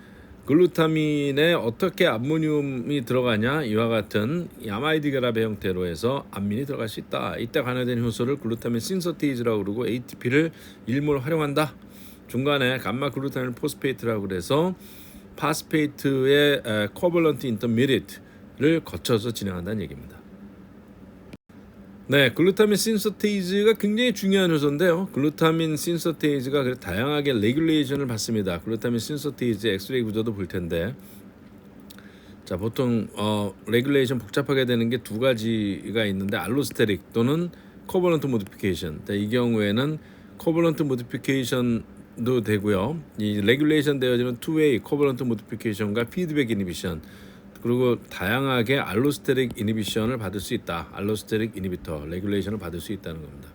A: 글루타민에 어떻게 암모늄이 들어가냐 이와 같은 아마이드 결합의 형태로 해서 암민이 들어갈 수 있다. 이때 관여된 효소를 글루타민 신서테이즈라고 그러고 ATP를 일몰 활용한다. 중간에 감마 글루타민 포스페이트라고 그래서 파스페이트의 코벌런트 인터미디에이트를 거쳐서 진행한다는 얘기입니다. 네, 글루타민 신서테이즈가 굉장히 중요한 요소인데요. 글루타민 신서테이즈가 다양하게 레귤레이션을 받습니다. 글루타민 신서테이즈 엑스레이 구조도 볼 텐데, 자, 보통 레귤레이션 복잡하게 되는 게 두 가지가 있는데 알로스테릭 또는 코버넌트 모디피케이션. 이 경우에는 코버넌트 모디피케이션도 되고요. 이 레귤레이션 되어지는 투웨이 코버넌트 모디피케이션과 피드백 이니비션. 그리고 다양하게 알로스테릭 이니비션을 받을 수 있다. 알로스테릭 이니비터 레귤레이션을 받을 수 있다는 겁니다.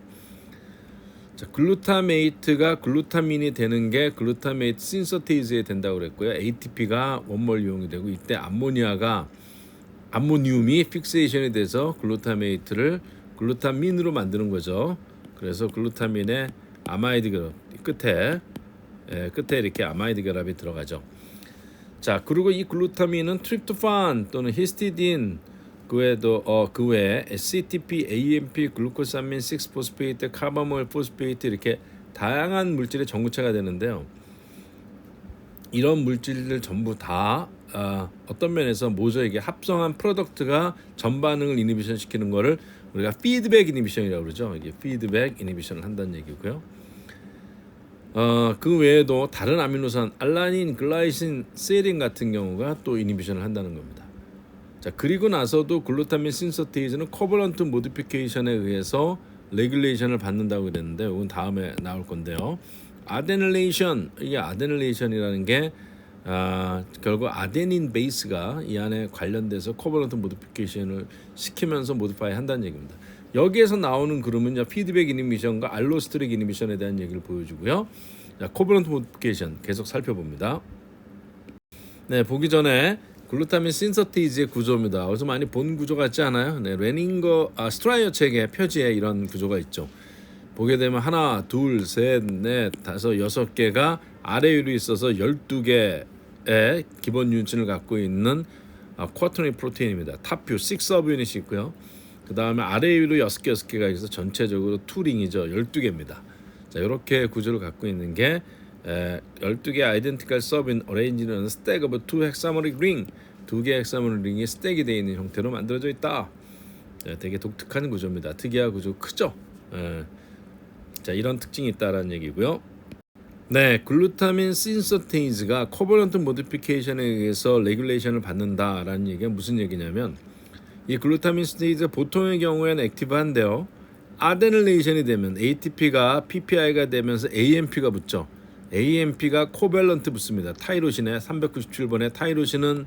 A: 자, 글루타메이트가 글루타민이 되는 게 글루타메이트 신서테이즈에 된다고 그랬고요. ATP가 원몰 이용이 되고 이때 암모늄이 픽세이션이 돼서 글루타메이트를 글루타민으로 만드는 거죠. 그래서 글루타민의 아마이드 결합 끝에 이렇게 아마이드 결합이 들어가죠. 자, 그리고 이 글루타민은 트립토판 또는 히스티딘 그 외에 CTP, AMP, 글루코사민 6포스페이트, 카바몰 포스페이트 이렇게 다양한 물질의 전구체가 되는데요. 이런 물질들 전부 다 어떤 면에서 모조에게 합성한 프로덕트가 전반응을 이니비션 시키는 거를 우리가 피드백 이니비션이라고 그러죠. 이게 피드백 이니비션을 한다는 얘기고요. 그 외에도 다른 아미노산 알라닌, 글라이신, 세린 같은 경우가 또 이니비션을 한다는 겁니다. 자, 그리고 나서도 글루타민 신서테이즈는 코버넌트 모디피케이션에 의해서 레귤레이션을 받는다고 그랬는데 이건 다음에 나올 건데요. 아데닐레이션, 이게 아데닐레이션이라는 게 결국 아데닌 베이스가 이 안에 관련돼서 코버넌트 모디피케이션을 시키면서 모디파이 한다는 얘기입니다. 여기에서 나오는 그룹은요, 피드백 이니비션과 알로스테릭 이니비션에 대한 얘기를 보여주고요. 자, 코버넌트 모디피케이션 계속 살펴봅니다. 네, 보기 전에 글루타민 신서테이즈의 구조입니다. 어디서 많이 본 구조 같지 않아요? 네, 스트라이어 책의 표지에 이런 구조가 있죠. 보게 되면 하나, 둘, 셋, 넷, 다섯, 여섯 개가 아래위로 있어서 12개의 기본 유닛을 갖고 있는 쿼터너리 프로테인입니다. 탑뷰 6 서브유닛이 있고요. 그 다음에 아래 위로 6개가 있어서 전체적으로 2링이죠. 12개입니다. 자, 이렇게 구조를 갖고 있는 게 12개 아이덴티컬 서브인 어레인지는 스택 오브 2 헥사머릭 링, 2개의 헥사머릭 링이 스택이 되어 있는 형태로 만들어져 있다. 자, 되게 독특한 구조입니다. 특이한 구조, 크죠? 자, 이런 특징이 있다라는 얘기고요. 네, 글루타민 신서테이즈가 코버넌트 모디피케이션에 의해서 레귤레이션을 받는다라는 얘기가 무슨 얘기냐면, 이 글루타민 신서테이즈 보통의 경우에는 액티브한데요, 아데닐레이션이 되면 ATP가 PPI가 되면서 AMP가 붙죠. AMP가 코밸런트 붙습니다. 타이로신에 397번에 타이로신은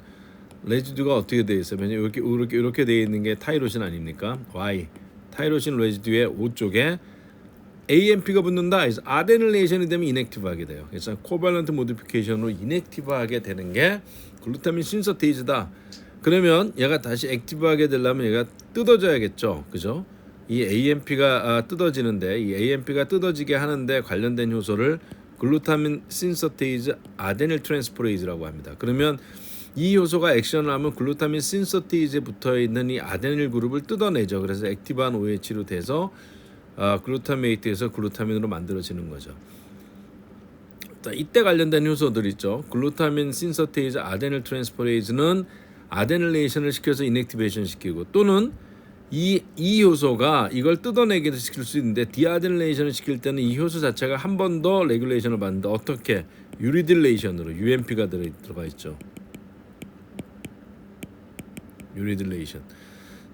A: 레지두가 어떻게 되어 있어요? 이렇게 되어 있는 게 타이로신 아닙니까? Y 타이로신 레지두의 O 쪽에 AMP가 붙는다. 그래서 아데닐레이션이 되면 이넥티브하게 돼요. 그래서 코밸런트 모디피케이션으로 이넥티브하게 되는 게 글루타민 신서테이즈다. 그러면 얘가 다시 액티브하게 되려면 얘가 뜯어져야겠죠, 그죠? 이 AMP가 뜯어지는데, 이 AMP가 뜯어지게 하는데 관련된 효소를 글루타민 신서테이즈 아데닐 트랜스포레이즈라고 합니다. 그러면 이 효소가 액션을 하면 글루타민 신서테이즈에 붙어 있는 이 아데닐 그룹을 뜯어내죠. 그래서 액티브한 OH로 돼서 글루타메이트에서 글루타민으로 만들어지는 거죠. 자, 이때 관련된 효소들 있죠. 글루타민 신서테이즈 아데닐 트랜스포레이즈는 아데닐레이션을 시켜서 이넥티베이션 시키고, 또는 이 효소가 이걸 뜯어내기도 시킬 수 있는데, 디아데닐레이션을 시킬 때는 이 효소 자체가 한 번 더 레귤레이션을 받는데, 어떻게? 유리딜레이션으로 UMP가 들어가 있죠. 유리딜레이션.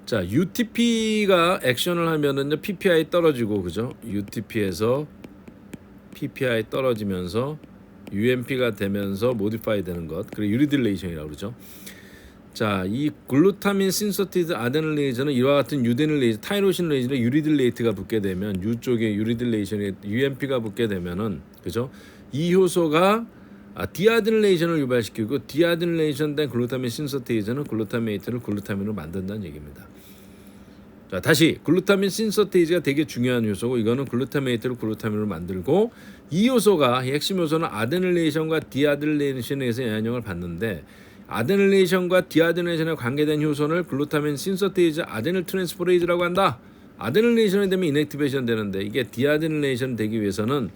A: 자, UTP가 액션을 하면은요, PPI 떨어지고, 그죠? UTP에서 PPI 떨어지면서 UMP가 되면서 모디파이 되는 것, 그리고 유리딜레이션이라고 그러죠. 자, 이 글루타민 신서테이즈 아데닐레이션은 이와 같은 유데닐레이션, 타이로신 레이션에 유리딜레이트가 붙게 되면, U 쪽에 유리딜레이션에 UMP가 붙게 되면은, 그죠? 이 효소가 디아데닐레이션을 유발시키고, 디아데닐레이션 된 글루타민 신서테이즈는 글루타메이트를 글루타민으로 만든다는 얘기입니다. 자, 다시 글루타민 신서테이즈가 되게 중요한 요소고, 이거는 글루타메이트를 글루타민으로 만들고, 이 요소가, 핵심 요소는 아데닐레이션과 디아데닐레이션에서 영향을 받는데, 아데닐레이션과 디아데닐레이션에 관계된 효소를 글루타민 신서테이즈 아데닐 트랜스포레이즈라고 한다. 아데닐레이션이 되면 이넥티베이션 되는데, 이게 디아데닐레이션 되기 위해서는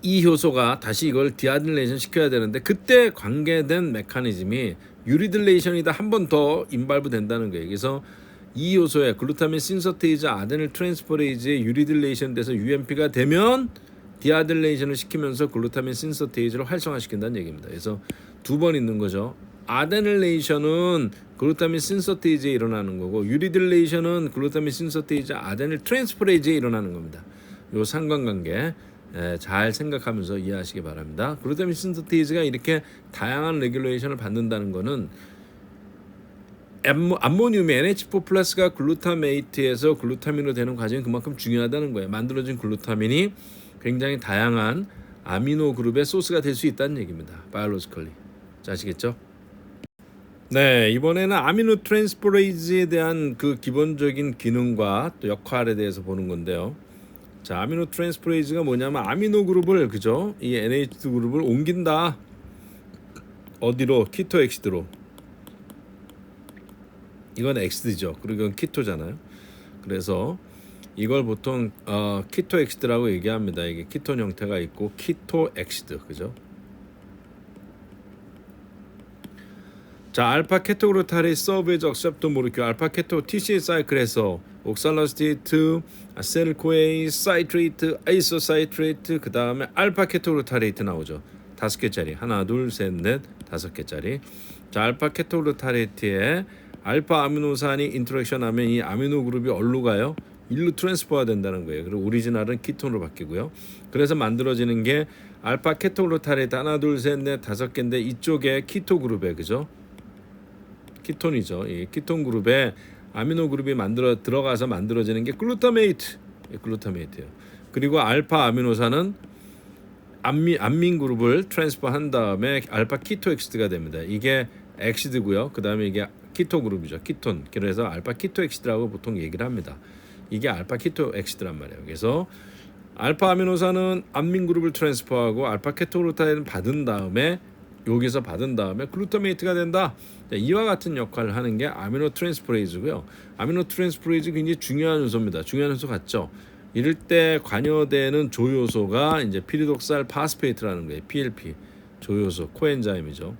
A: 이 효소가 다시 이걸 디아데닐레이션 시켜야 되는데, 그때 관계된 메커니즘이 유리딜레이션이다, 한 번 더 인발부 된다는 거예요. 그래서 이 효소에 글루타민 신서테이즈 아데닐 트랜스포레이즈의 유리딜레이션 돼서 UMP가 되면 디아데닐레이션을 시키면서 글루타민 신서테이즈를 활성화시킨다는 얘기입니다. 그래서 두 번 있는 거죠. 아데닐레이션은 글루타민 신서테이즈에 일어나는 거고, 유리딜레이션은 글루타민 신서테이즈 아데닐 트랜스포레이즈에 일어나는 겁니다. 요 상관관계 잘 생각하면서 이해하시기 바랍니다. 글루타민 신서테이즈가 이렇게 다양한 레귤레이션을 받는다는 거는, 암모늄이 NH4 플러스가 글루타메이트에서 글루타민으로 되는 과정이 그만큼 중요하다는 거예요. 만들어진 글루타민이 굉장히 다양한 아미노 그룹의 소스가 될 수 있다는 얘기입니다. 바이올로지컬리. 자, 아시겠죠? 네, 이번에는 아미노 트랜스포레이즈에 대한 그 기본적인 기능과 또 역할에 대해서 보는 건데요. 자, 아미노 트랜스포레이즈가 뭐냐면, 아미노 그룹을, 그죠? 이 NH2 그룹을 옮긴다. 어디로? 키토 엑시드로. 이건 엑시드죠. 그리고 이건 키토잖아요. 그래서 이걸 보통 키토 엑시드라고 얘기합니다. 이게 키톤 형태가 있고 키토 엑시드, 그죠? 자, 알파 케토그루타레이트 서브에즈 억셉트 모르큐 알파 케토 TCA 사이클에서 옥살라스테이트, 아세틸코에인, 사이트레이트, 아이소사이트레이트, 그 다음에 알파 케토그루타레이트 나오죠. 5개짜리 하나, 둘, 셋, 넷, 5개짜리. 자, 알파 케토그루타레이트에 알파 아미노산이 인터랙션 하면 이 아미노 그룹이 어디로 가요? 일로 트랜스퍼가 된다는 거예요. 그리고 오리지널은 키톤으로 바뀌고요. 그래서 만들어지는 게 알파 케토그루타레이트 하나, 둘, 셋, 넷, 5개인데 이쪽에 키토 그룹에 그죠? 키톤이죠. 이 키톤 그룹에 아미노 그룹이 들어가서 만들어지는 게 글루타메이트, 글루타메이트예요. 그리고 알파 아미노산은 암민 그룹을 트랜스퍼 한 다음에 알파 키토 엑시드가 됩니다. 이게 엑시드고요. 그 다음에 이게 키토 그룹이죠. 키톤. 그래서 알파 키토 엑시드라고 보통 얘기를 합니다. 이게 알파 키토 엑시드란 말이에요. 그래서 알파 아미노산은 암민 그룹을 트랜스퍼하고 알파 케토그루타레이트는 여기서 받은 다음에 글루타메이트가 된다. 이와 같은 역할을 하는 게 아미노 트랜스퍼레이즈고요. 아미노 트랜스퍼레이즈 굉장히 중요한 요소입니다. 중요한 요소 같죠. 이럴 때 관여되는 조요소가 이제 피리독살 파스페이트라는 거예요. PLP 조요소 코엔자임이죠.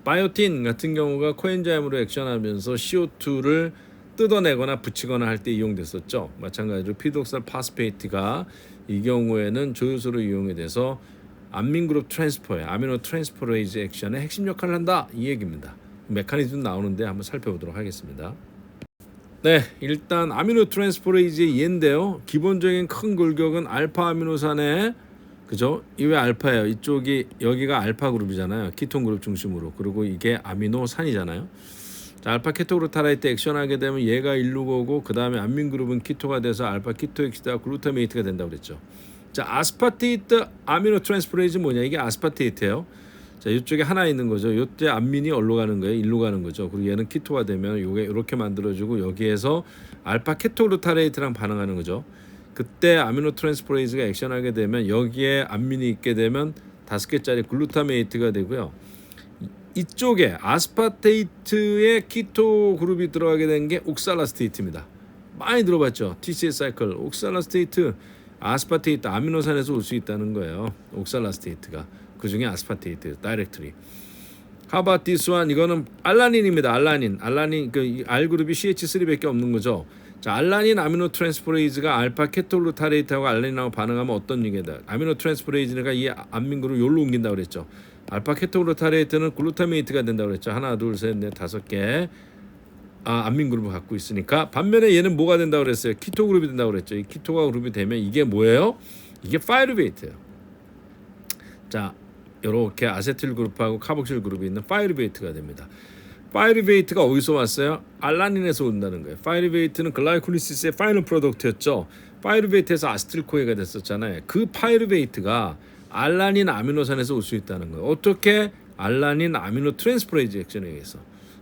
A: 바이오틴 같은 경우가 코엔자임으로 액션하면서 CO2를 뜯어내거나 붙이거나 할 때 이용됐었죠. 마찬가지로 피리독살 파스페이트가 이 경우에는 조요소로 이용이 돼서 암민그룹 트랜스퍼의 아미노 트랜스퍼레이즈 액션의 핵심 역할을 한다 이 얘기입니다. 메커니즘 나오는데 한번 살펴보도록 하겠습니다. 네, 일단 아미노 트랜스퍼레이즈의 예인데요. 기본적인 큰 골격은 알파 아미노산의 그죠? 이왜 알파예요? 여기가 알파 그룹이잖아요. 키톤 그룹 중심으로. 그리고 이게 아미노산이잖아요. 자, 알파 케토그루타레이트 액션하게 되면 얘가 일로 오고 그 다음에 암민 그룹은 키토가 돼서 알파 키토 엑시드와 글루타메이트가 된다고 그랬죠. 자, 아스파테이트 아미노 트랜스퍼레이즈 뭐냐? 이게 아스파테이트예요. 자, 이쪽에 하나 있는 거죠. 요때 암민이 어디로 가는 거예요? 일로 가는 거죠. 그리고 얘는 키토가 되면 요게 이렇게 만들어지고 여기에서 알파 케토그루타레이트랑 반응하는 거죠. 그때 아미노 트랜스퍼레이즈가 액션하게 되면 여기에 암민이 있게 되면 5개짜리 글루타메이트가 되고요. 이쪽에 아스파테이트의 키토 그룹이 들어가게 된 게 옥살라스테이트입니다. 많이 들어봤죠? TCA 사이클, 옥살라스테이트, 아스파테이트, 아미노산에서 올 수 있다는 거예요. 옥살라스테이트가. 그 중에 아스파테이트, 다이렉트리. 하바티스완 이거는 알라닌입니다. 알라닌 그 R 그룹이 CH3밖에 없는 거죠. 자, 알라닌 아미노 트랜스퍼레이즈가 알파 케토그루타레이트하고 알라닌하고 반응하면 어떤 얘기다? 아미노 트랜스퍼레이즈가 이 암민 그룹을 여기로 옮긴다 그랬죠. 알파 케토그루타레이트는 글루타메이트가 된다고 그랬죠. 하나, 둘, 셋, 넷, 5개. 암민 그룹을 갖고 있으니까 반면에 얘는 뭐가 된다고 그랬어요? 키토 그룹이 된다고 그랬죠. 이 키토가 그룹이 되면 이게 뭐예요? 이게 파이루베이트예요. 자, 이렇게 아세틸 그룹하고 카복실 그룹이 있는 파이루베이트가 됩니다. 파이루베이트가 어디서 왔어요? 알라닌에서 온다는 거예요. 파이루베이트는 글라이콜리시스의 파이널 프로덕트였죠. 파이루베이트에서 아세틸코에가 됐었잖아요. 그 파이루베이트가 알라닌 아미노산에서 올 수 있다는 거예요. 어떻게? 알라닌 아미노 트랜스퍼레이즈 액션에 의해서.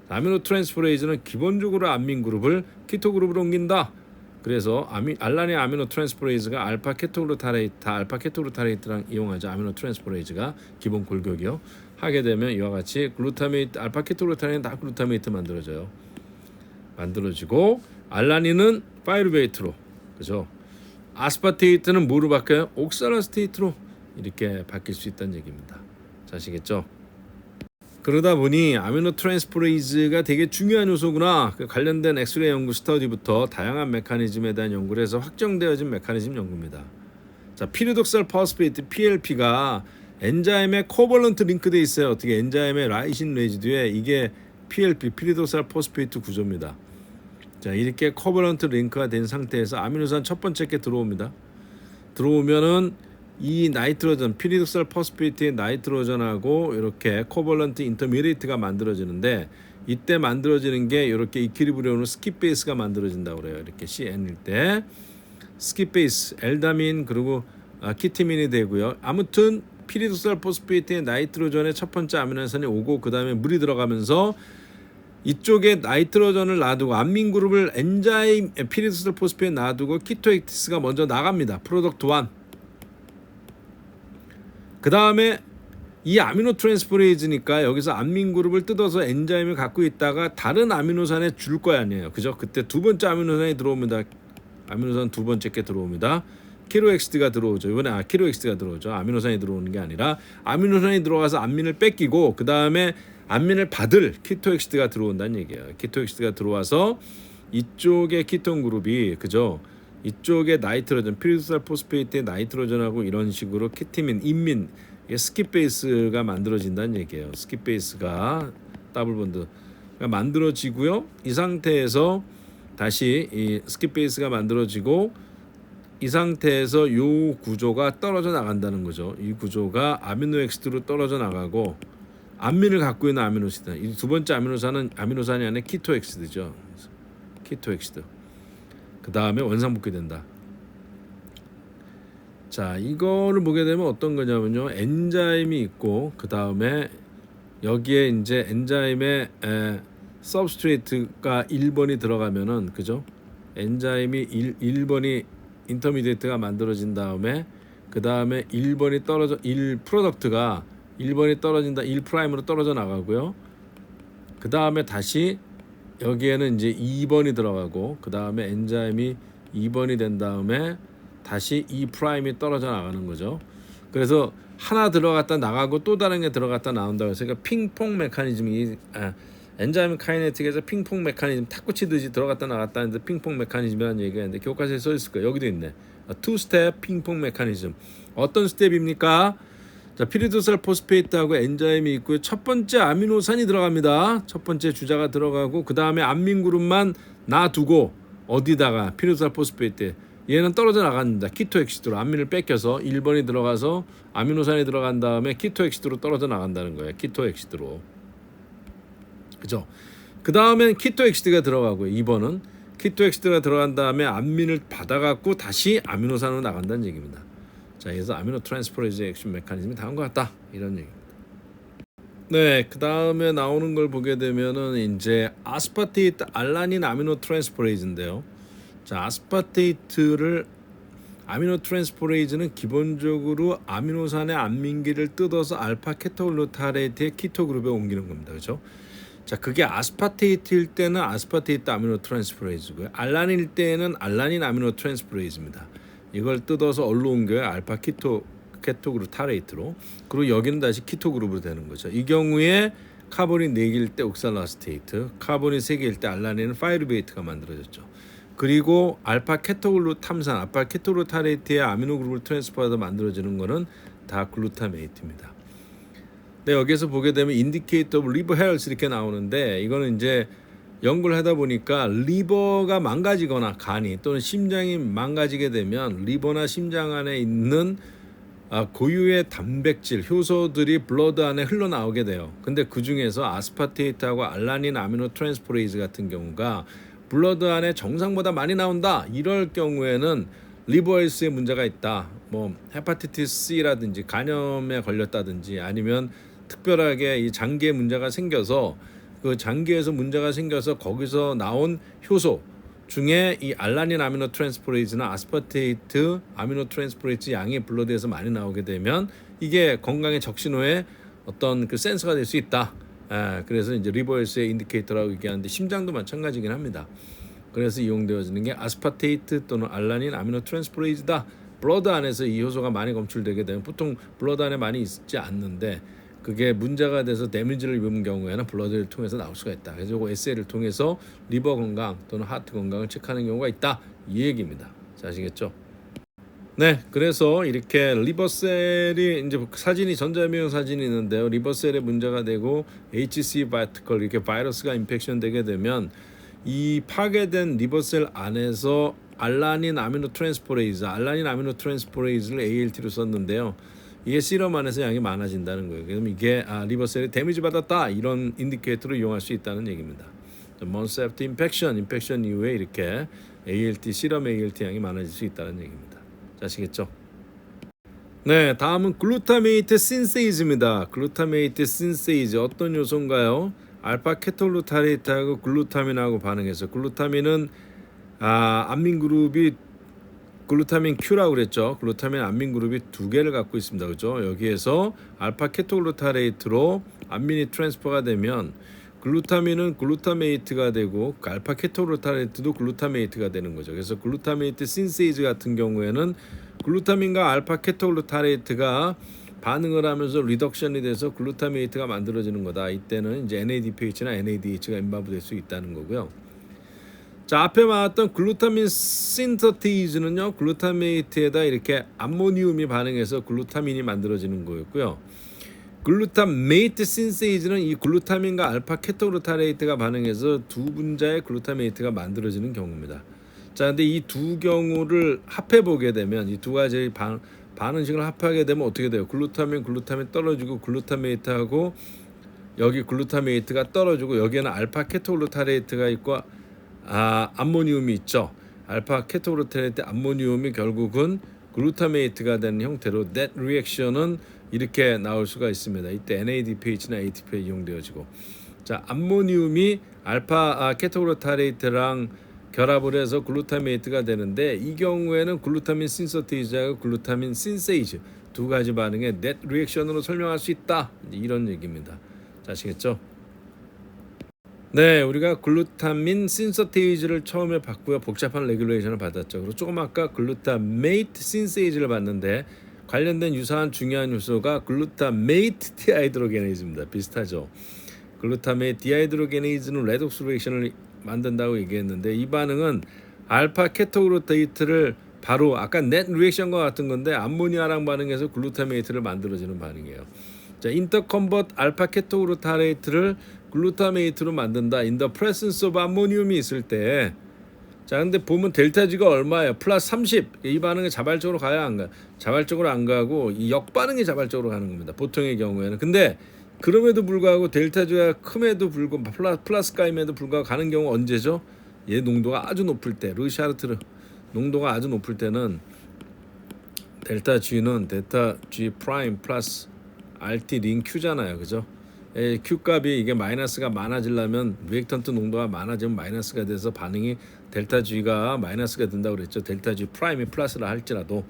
A: 아미노 트랜스퍼레이즈는 기본적으로 암민 그룹을 키토 그룹으로 옮긴다. 그래서 알라닌 아미노 트랜스퍼레이즈가 알파 케토그루타레이트랑 이용하죠. 아미노 트랜스퍼레이즈가 기본 골격이요. 하게 되면 이와 같이 글루타메이트, 알파 케토그루타레이트는 다 글루타메이트 만들어지고 알라닌은 파이루베이트로, 그죠? 아스파테이트는 뭐로 바뀌어요? 옥살라스테이트로 이렇게 바뀔 수 있다는 얘기입니다. 자, 아시겠죠? 그러다 보니 아미노 트랜스퍼레이즈가 되게 중요한 요소구나. 그 관련된 엑스레이 연구 스터디부터 다양한 메커니즘에 대한 연구를 해서 확정되어진 메커니즘 연구입니다. 자, 피리독살 파스페이트 PLP가 엔자임에 코벌런트 링크돼 있어요. 어떻게 엔자임의 라이신 레지듀에 이게 PLP 피리독살 포스페이트 구조입니다. 자, 이렇게 코벌런트 링크가 된 상태에서 아미노산 첫 번째 게 들어옵니다. 들어오면은 이 나이트로전 피리독살 포스페이트의 나이트로전하고 이렇게 코벌런트 인터미디에이트가 만들어지는데 이때 만들어지는 게 이렇게 이퀴리브리움으로 스킵 베이스가 만들어진다고 그래요. 이렇게 CN일 때 스킵 베이스 엘다민 그리고 키티민이 되고요. 아무튼 피리독살 포스페이트의 나이트로전의 첫 번째 아미노산이 오고 그 다음에 물이 들어가면서 이쪽에 나이트로전을 놔두고 암민 그룹을 엔자임 피리독살 포스페이트에 놔두고 키토엑티스가 먼저 나갑니다. 프로덕트 1. 그 다음에 이 아미노 트랜스퍼레이즈니까 여기서 암민 그룹을 뜯어서 엔자임을 갖고 있다가 다른 아미노산에 줄 거 아니에요. 그죠? 그때 두 번째 아미노산이 들어옵니다. 아미노산 두 번째 게 들어옵니다. 키로엑시드가 들어오죠. 이번에 키로엑시드가 들어오죠. 아미노산이 들어오는 게 아니라 아미노산이 들어가서 암민을 뺏기고 그 다음에 암민을 받을 키토엑시드가 들어온다는 얘기예요. 키토엑시드가 들어와서 이쪽의 키톤 그룹이 그죠? 이쪽에 나이트로전, 피리도살 포스페이트의 나이트로전하고 이런 식으로 키티민, 인민, 스킵 베이스가 만들어진다는 얘기예요. 스킵 베이스가 더블 본드가 만들어지고요. 이 상태에서 다시 이 스킵 베이스가 만들어지고 이 상태에서 요 구조가 떨어져 나간다는 거죠. 이 구조가 아미노 엑시드로 떨어져 나가고 암민을 갖고 있는 아미노시드. 이 두 번째 아미노산이 아니라 키토엑시드죠. 키토엑시드. 그 다음에 원상복귀된다. 자, 이거를 보게 되면 어떤 거냐면요, 엔자임이 있고 그 다음에 여기에 이제 엔자임의 서브스트레이트가 1번이 들어가면은 그죠? 엔자임이 1번이 인터미디에이트가 만들어진 다음에 그 다음에 1번이 떨어져 1 프로덕트가 1번이 떨어진다 1 프라임으로 떨어져 나가고요. 그 다음에 다시 여기에는 이제 2번이 들어가고 그 다음에 엔자임이 2번이 된 다음에 다시 2 프라임이 떨어져 나가는 거죠. 그래서 하나 들어갔다 나가고 또 다른 게 들어갔다 나온다고 해서 그러니까 핑퐁 메커니즘이 엔자임 카이네틱에서 핑퐁 메커니즘 탁구 치듯이 들어갔다 나갔다 하는데 핑퐁 메커니즘이라는 얘기가 있는데 교과서에 써 있을 거예요. 여기도 있네. 투 스텝 핑퐁 메커니즘. 어떤 스텝입니까? 자, 피리도살 포스페이트하고 엔자임이 있고요. 첫 번째 아미노산이 들어갑니다. 첫 번째 주자가 들어가고 그 다음에 암민 그룹만 놔두고 어디다가 피리도살 포스페이트 얘는 떨어져 나갑니다. 키토엑시드로 암민을 뺏겨서 1번이 들어가서 아미노산이 들어간 다음에 키토엑시드로 떨어져 나간다는 거예요. 키토엑시드로. 그죠? 그 다음엔 키토엑시드가 들어가고요. 2번은 키토엑시드가 들어간 다음에 암민을 받아갖고 다시 아미노산으로 나간다는 얘기입니다. 자, 그래서 아미노 트랜스포레이즈 액션 메커니즘이 다음과 같다 이런 얘기입니다. 네, 그 다음에 나오는 걸 보게 되면은 이제 아스파테이트 알라닌 아미노 트랜스포레이즈인데요. 자, 아스파테이트를 아미노 트랜스포레이즈는 기본적으로 아미노산의 암민기를 뜯어서 알파 케토글루타레이트의 키토 그룹에 옮기는 겁니다. 그렇죠? 자, 그게 아스파테이트일 때는 아스파테이트 아미노 트랜스포레이즈고요. 알라닌일 때는 알라닌 아미노 트랜스포레이즈입니다. 이걸 뜯어서 얼로 옮겨요. 알파 케토글루타레이트로. 그리고 여기는 다시 키토 그룹으로 되는 거죠. 이 경우에 카본이 4개일 때 옥살라스테이트, 카본이 3개일 때 알라닌은 파이루베이트가 만들어졌죠. 그리고 알파 케토글루탐산, 알파 케토글루타레이트의 아미노 그룹을 트랜스퍼해서 만들어지는 거는 다 글루타메이트입니다. 네, 여기서 보게 되면 인디케이터 오브 리버 헬스 이렇게 나오는데 이거는 이제 연구를 하다 보니까 리버가 망가지거나 간이 또는 심장이 망가지게 되면 리버나 심장 안에 있는 고유의 단백질, 효소들이 블러드 안에 흘러나오게 돼요. 근데 그 중에서 아스파테이트하고 알라닌 아미노 트랜스포레이즈 같은 경우가 블러드 안에 정상보다 많이 나온다. 이럴 경우에는 리버 헬스에 문제가 있다. 뭐 헤파티티스 C라든지 간염에 걸렸다든지 아니면 특별하게 이 장기에 문제가 생겨서 그 장기에서 문제가 생겨서 거기서 나온 효소 중에 이 알라닌 아미노 트랜스포레이즈나 아스파테이트 아미노 트랜스포레이즈 양이 블러드에서 많이 나오게 되면 이게 건강의 적신호의 어떤 그 센서가 될 수 있다. 그래서 이제 리버 헬스의 인디케이터라고 얘기하는데 심장도 마찬가지긴 합니다. 그래서 이용되어지는 게 아스파테이트 또는 알라닌 아미노 트랜스포레이즈다. 블러드 안에서 이 효소가 많이 검출되게 되면 보통 블러드 안에 많이 있지 않는데 그게 문제가 돼서 데미지를 입은 경우에는 블러드를 통해서 나올 수가 있다. 그래서 이거 SL을 통해서 리버 건강 또는 하트 건강을 체크하는 경우가 있다. 이 얘기입니다. 자, 아시겠죠? 네, 그래서 이렇게 리버셀이 이제 사진이 전자미용 사진이 있는데요. 리버셀에 문제가 되고 HC 바이티컬 이렇게 바이러스가 인펙션 되게 되면 이 파괴된 리버셀 안에서 알라닌 아미노 트랜스포레이즈를 ALT로 썼는데요. 이게 시럼 안에서 양이 많아진다는 거예요. 그럼 이게 리버셀이 데미지 받았다 이런 인디케이터로 이용할 수 있다는 얘기입니다. months after 인펙션 이후에 이렇게 ALT 시럼 ALT 양이 많아질 수 있다는 얘기입니다. 아시겠죠? 네, 다음은 글루타메이트 신세이즈입니다. 글루타메이트 신세이즈 어떤 요소인가요? 알파 케톨루타레이트하고 글루타민하고 반응해서 글루타민은 암민 그룹이 글루타민 Q라고 그랬죠. 글루타민 암민 그룹이 2개를 갖고 있습니다. 그죠? 여기에서 알파 케톨루타레이트로 암민이 트랜스퍼가 되면 글루타민은 글루타메이트가 되고 알파 케톨루타레이트도 글루타메이트가 되는 거죠. 그래서 글루타메이트 신세이즈 같은 경우에는 글루타민과 알파 케톨루타레이트가 반응을 하면서 리덕션이 돼서 글루타메이트가 만들어지는 거다. 이때는 이제 NADPH나 NADH가 임바브될 수 있다는 거고요. 자, 앞에 말했던 글루타민 신서테이즈는요, 글루타메이트에다 이렇게 암모니움이 반응해서 글루타민이 만들어지는 거였고요. 글루타메이트 신세이즈는 이 글루타민과 알파 케토그루타레이트가 반응해서 두 분자의 글루타메이트가 만들어지는 경우입니다. 자, 근데 이 두 경우를 합해 보게 되면 이 두 가지 반응식을 합하게 되면 어떻게 돼요? 글루타민 떨어지고 글루타메이트하고 여기 글루타메이트가 떨어지고 여기에는 알파 케토그루타레이트가 있고 암모니움이 있죠. 알파 케토그루타레이트 암모니움이 결국은 글루타메이트가 되는 형태로 net 리액션은 이렇게 나올 수가 있습니다. 이때 NADPH나 ATP가 이용되어지고, 자, 암모니움이 알파 케토그루타레이트랑 결합을 해서 글루타메이트가 되는데 이 경우에는 글루타민 신서테이즈하고 글루타민 신세이즈 두 가지 반응의 net 리액션으로 설명할 수 있다. 이런 얘기입니다. 자, 아시겠죠? 네, 우리가 글루타민 신서테이즈를 처음에 봤고요. 복잡한 레귤레이션을 받았죠. 그리고 조금 아까 글루타메이트 신세이즈를 봤는데 관련된 유사한 중요한 요소가 글루타메이트 디하이드로게네이즈입니다. 비슷하죠. 글루타메이트 디하이드로게네이즈는 레독스 리액션을 만든다고 얘기했는데 이 반응은 알파 케토그루테이트를 바로 아까 넷 리액션과 같은 건데 암모니아랑 반응해서 글루타메이트를 만들어지는 반응이에요. 자, 인터컨버트 알파 케토그루타레이트를 글루타메이트로 만든다. in the presence of 아모니움이 있을 때, 자, 근데 보면 델타 G가 얼마예요? 플러스 30. 이 반응이 자발적으로 가야 안 가? 자발적으로 안 가고 이 역반응이 자발적으로 가는 겁니다. 보통의 경우에는. 근데 그럼에도 불구하고 델타 G가 큼에도 불구하고 플러스가임에도 불구하고 가는 경우 언제죠? 얘 농도가 아주 높을 때, 르샤르트르 농도가 아주 높을 때는 델타 G는 델타 G 프라임 플러스 RT 링 Q잖아요. 그죠? Q 값이 이게 마이너스가 많아지려면 리액턴트 농도가 많아지면 마이너스가 돼서 반응이 델타 G가 마이너스가 된다고 그랬죠. 델타 G 프라임이 플러스라 할지라도.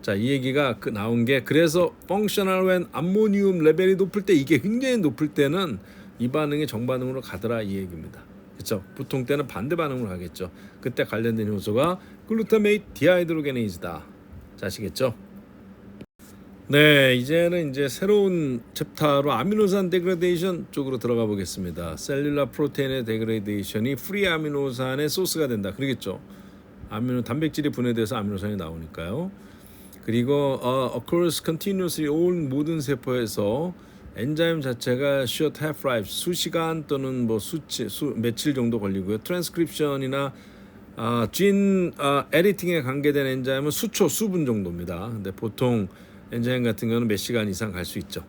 A: 자, 이 얘기가 나온 게 그래서 펑셔널 웬 암모니움 레벨이 높을 때 이게 굉장히 높을 때는 이 반응이 정반응으로 가더라 이 얘기입니다. 그렇죠? 보통 때는 반대 반응으로 가겠죠. 그때 관련된 요소가 글루타메이트 디하이드로게네이즈다. 자, 아시겠죠? 네, 이제는 이제 새로운 챕터로 아미노산 데그레데이션 쪽으로 들어가 보겠습니다. 셀룰라 프로테인의 데그레데이션이 프리 아미노산의 소스가 된다. 그러겠죠. 단백질이 분해돼서 아미노산이 나오니까요. 그리고 occurs continuously 온 모든 세포에서 엔자임 자체가 short half-life 수시간 또는 뭐 며칠 정도 걸리고요. 트랜스크립션이나 진 에디팅에 관계된 엔자임은 수분 정도입니다. 근데 보통 엔자임 같은 경우는 몇 시간 이상 갈 수 있죠.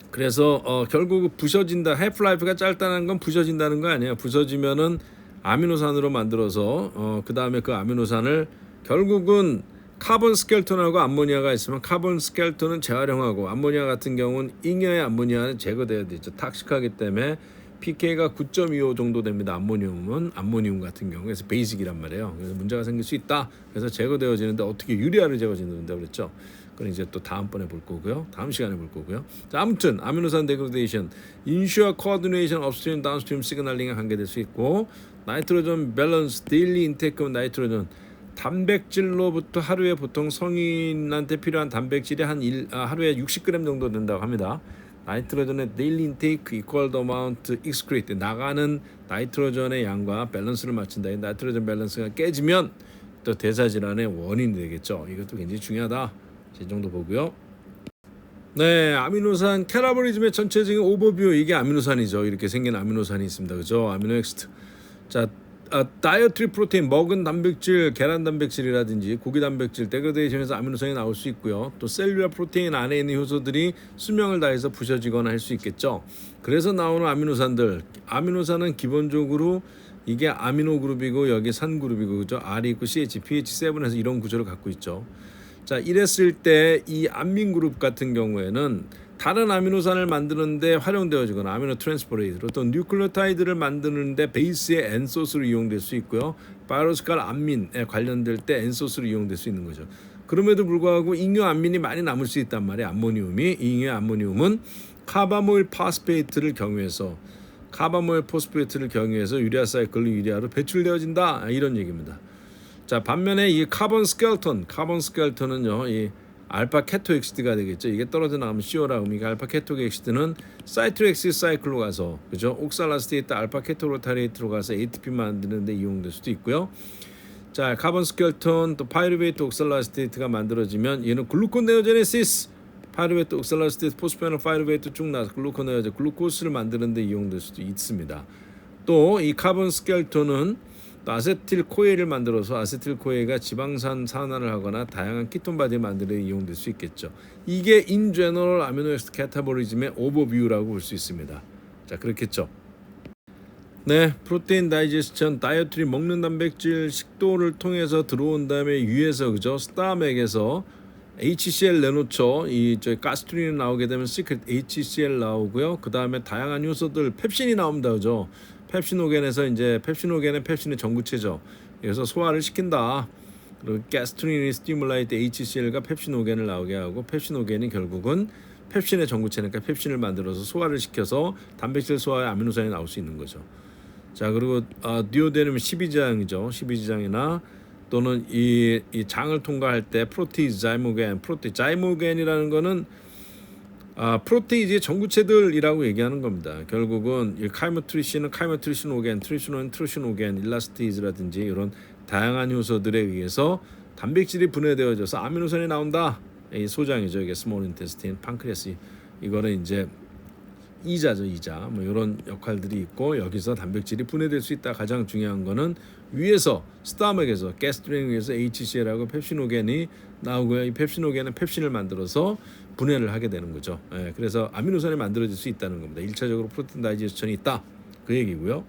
A: 그래서 결국 부서진다. 해프라이프가 짧다는 건 부서진다는 거 아니에요. 부서지면은 아미노산으로 만들어서 그 다음에 그 아미노산을 결국은 카본 스켈톤하고 암모니아가 있으면 카본 스켈톤은 재활용하고 암모니아 같은 경우는 잉여의 암모니아는 제거돼야 되죠. 탁식하기 때문에 pK가 9.25 정도 됩니다. 암모니움 같은 경우. 그래서 베이직이란 말이에요. 그래서 문제가 생길 수 있다. 그래서 제거되어지는데 어떻게 유리아를 제거짓는다고 그랬죠. 그건 이제 또 다음번에 볼 거고요. 다음 시간에 볼 거고요. 자, 아무튼 아미노산 데그레데이션, 인슈어 코어디네이션 업스트림 다운스트림 시그널링에 관계될 수 있고 나이트로전 밸런스 데일리 인테이크 나이트로전 단백질로부터 하루에 보통 성인한테 필요한 단백질이 하루에 60g 정도 된다고 합니다. 나이트로전의 데일리 인테이크 이퀄 더 어마운트 익스크리트 나가는 나이트로전의 양과 밸런스를 맞춘다. 이 나이트로전 밸런스가 깨지면 또 대사 질환의 원인이 되겠죠. 이것도 굉장히 중요하다. 이 정도 보고요. 네, 아미노산 캐타보리즘의 전체적인 오버뷰 이게 아미노산이죠. 이렇게 생긴 아미노산이 있습니다. 그죠? 아미노엑스트. 자, 다이어트리 프로테인 먹은 단백질, 계란 단백질이라든지 고기 단백질 데그레데이션에서 아미노산이 나올 수 있고요. 또 셀룰라 프로테인 안에 있는 효소들이 수명을 다해서 부서지거나 할 수 있겠죠. 그래서 나오는 아미노산은 기본적으로 이게 아미노 그룹이고 여기 산 그룹이고 그죠? R이 있고 CH, pH7에서 이런 구조를 갖고 있죠. 자, 이랬을 때 이 암민 그룹 같은 경우에는 다른 아미노산을 만드는데 활용되어지거나 아미노 트랜스포레이즈로 또 뉴클레오타이드를 만드는데 베이스의 N소스로 이용될 수 있고요. 바이러스칼 암민에 관련될 때 N소스로 이용될 수 있는 거죠. 그럼에도 불구하고 잉여 암민이 많이 남을 수 있단 말이에요. 암모니움이. 잉여 암모니움은 카바모일 파스페이트를 경유해서 유리아 사이클로 유리아로 배출되어진다. 이런 얘기입니다. 자, 반면에 이 카본 스켈톤은요. 이 알파 케토 엑시드가 되겠죠. 이게 떨어져 나가면 CO라고 하면 이게 알파 케토 엑시드는 사이트렉시 사이클로 가서 그죠? 옥살라스테이트 알파 케토로타레이트로 가서 ATP 만드는데 이용될 수도 있고요. 자, 카본 스켈톤 또 파이루베이트 옥살라스테이트가 만들어지면 얘는 글루코네오제네시스 파이루베이트 옥살라스테이트 포스페놀 파이루베이트 쭉 나서 글루코네오제 글루코스를 만드는데 이용될 수도 있습니다. 또 이 카본 스켈톤은 또 아세틸 코에를 만들어서 아세틸 코에가 지방산 산화를 하거나 다양한 키톤 바디 만드는 데 이용될 수 있겠죠. 이게 인 제너럴 아미노 애시드 캐타보리즘의 오버뷰라고 볼 수 있습니다. 자, 그렇겠죠. 네, 프로테인 다이제스션 다이어트리 먹는 단백질 식도를 통해서 들어온 다음에 위에서 그죠? 스타맥에서 HCl 내놓죠. 저 가스트린이 나오게 되면 시크릿 HCl 나오고요. 그 다음에 다양한 효소들 펩신이 나옵니다, 그죠? 펩시노겐에서 이제 펩시노겐은 펩신의 전구체죠. 그래서 소화를 시킨다. 그리고 가스트린이 스티뮬라이트 HCl가 펩시노겐을 나오게 하고 펩시노겐이 결국은 펩신의 전구체니까 펩신을 만들어서 소화를 시켜서 단백질 소화의 아미노산이 나올 수 있는 거죠. 자, 그리고 디오데늄 12지장이죠. 12지장이나 또는 이 장을 통과할 때 프로티즈 자이모겐, 자이모겐이라는 거는 프로테이즈의 전구체들이라고 얘기하는 겁니다. 결국은 이 카이모트리신은 카이모트리신오겐, 트리신오겐, 트리신오겐, 일라스테이즈라든지 이런 다양한 효소들에 의해서 단백질이 분해되어져서 아미노산이 나온다. 이 소장이죠. 이게 스몰 인테스틴, 판크레스. 이거는 이제 이자죠, 이자. 뭐 이런 역할들이 있고 여기서 단백질이 분해될 수 있다. 가장 중요한 거는 위에서 스타맥에서 가스트린 위에서 HCl하고 펩시노겐이 나오고요. 이 펩시노겐은 펩신을 만들어서 분해를 하게 되는 거죠. 예, 그래서 아미노산이 만들어질 수 있다는 겁니다. 1차적으로 프로틴 다이제스션이 있다. 그 얘기고요.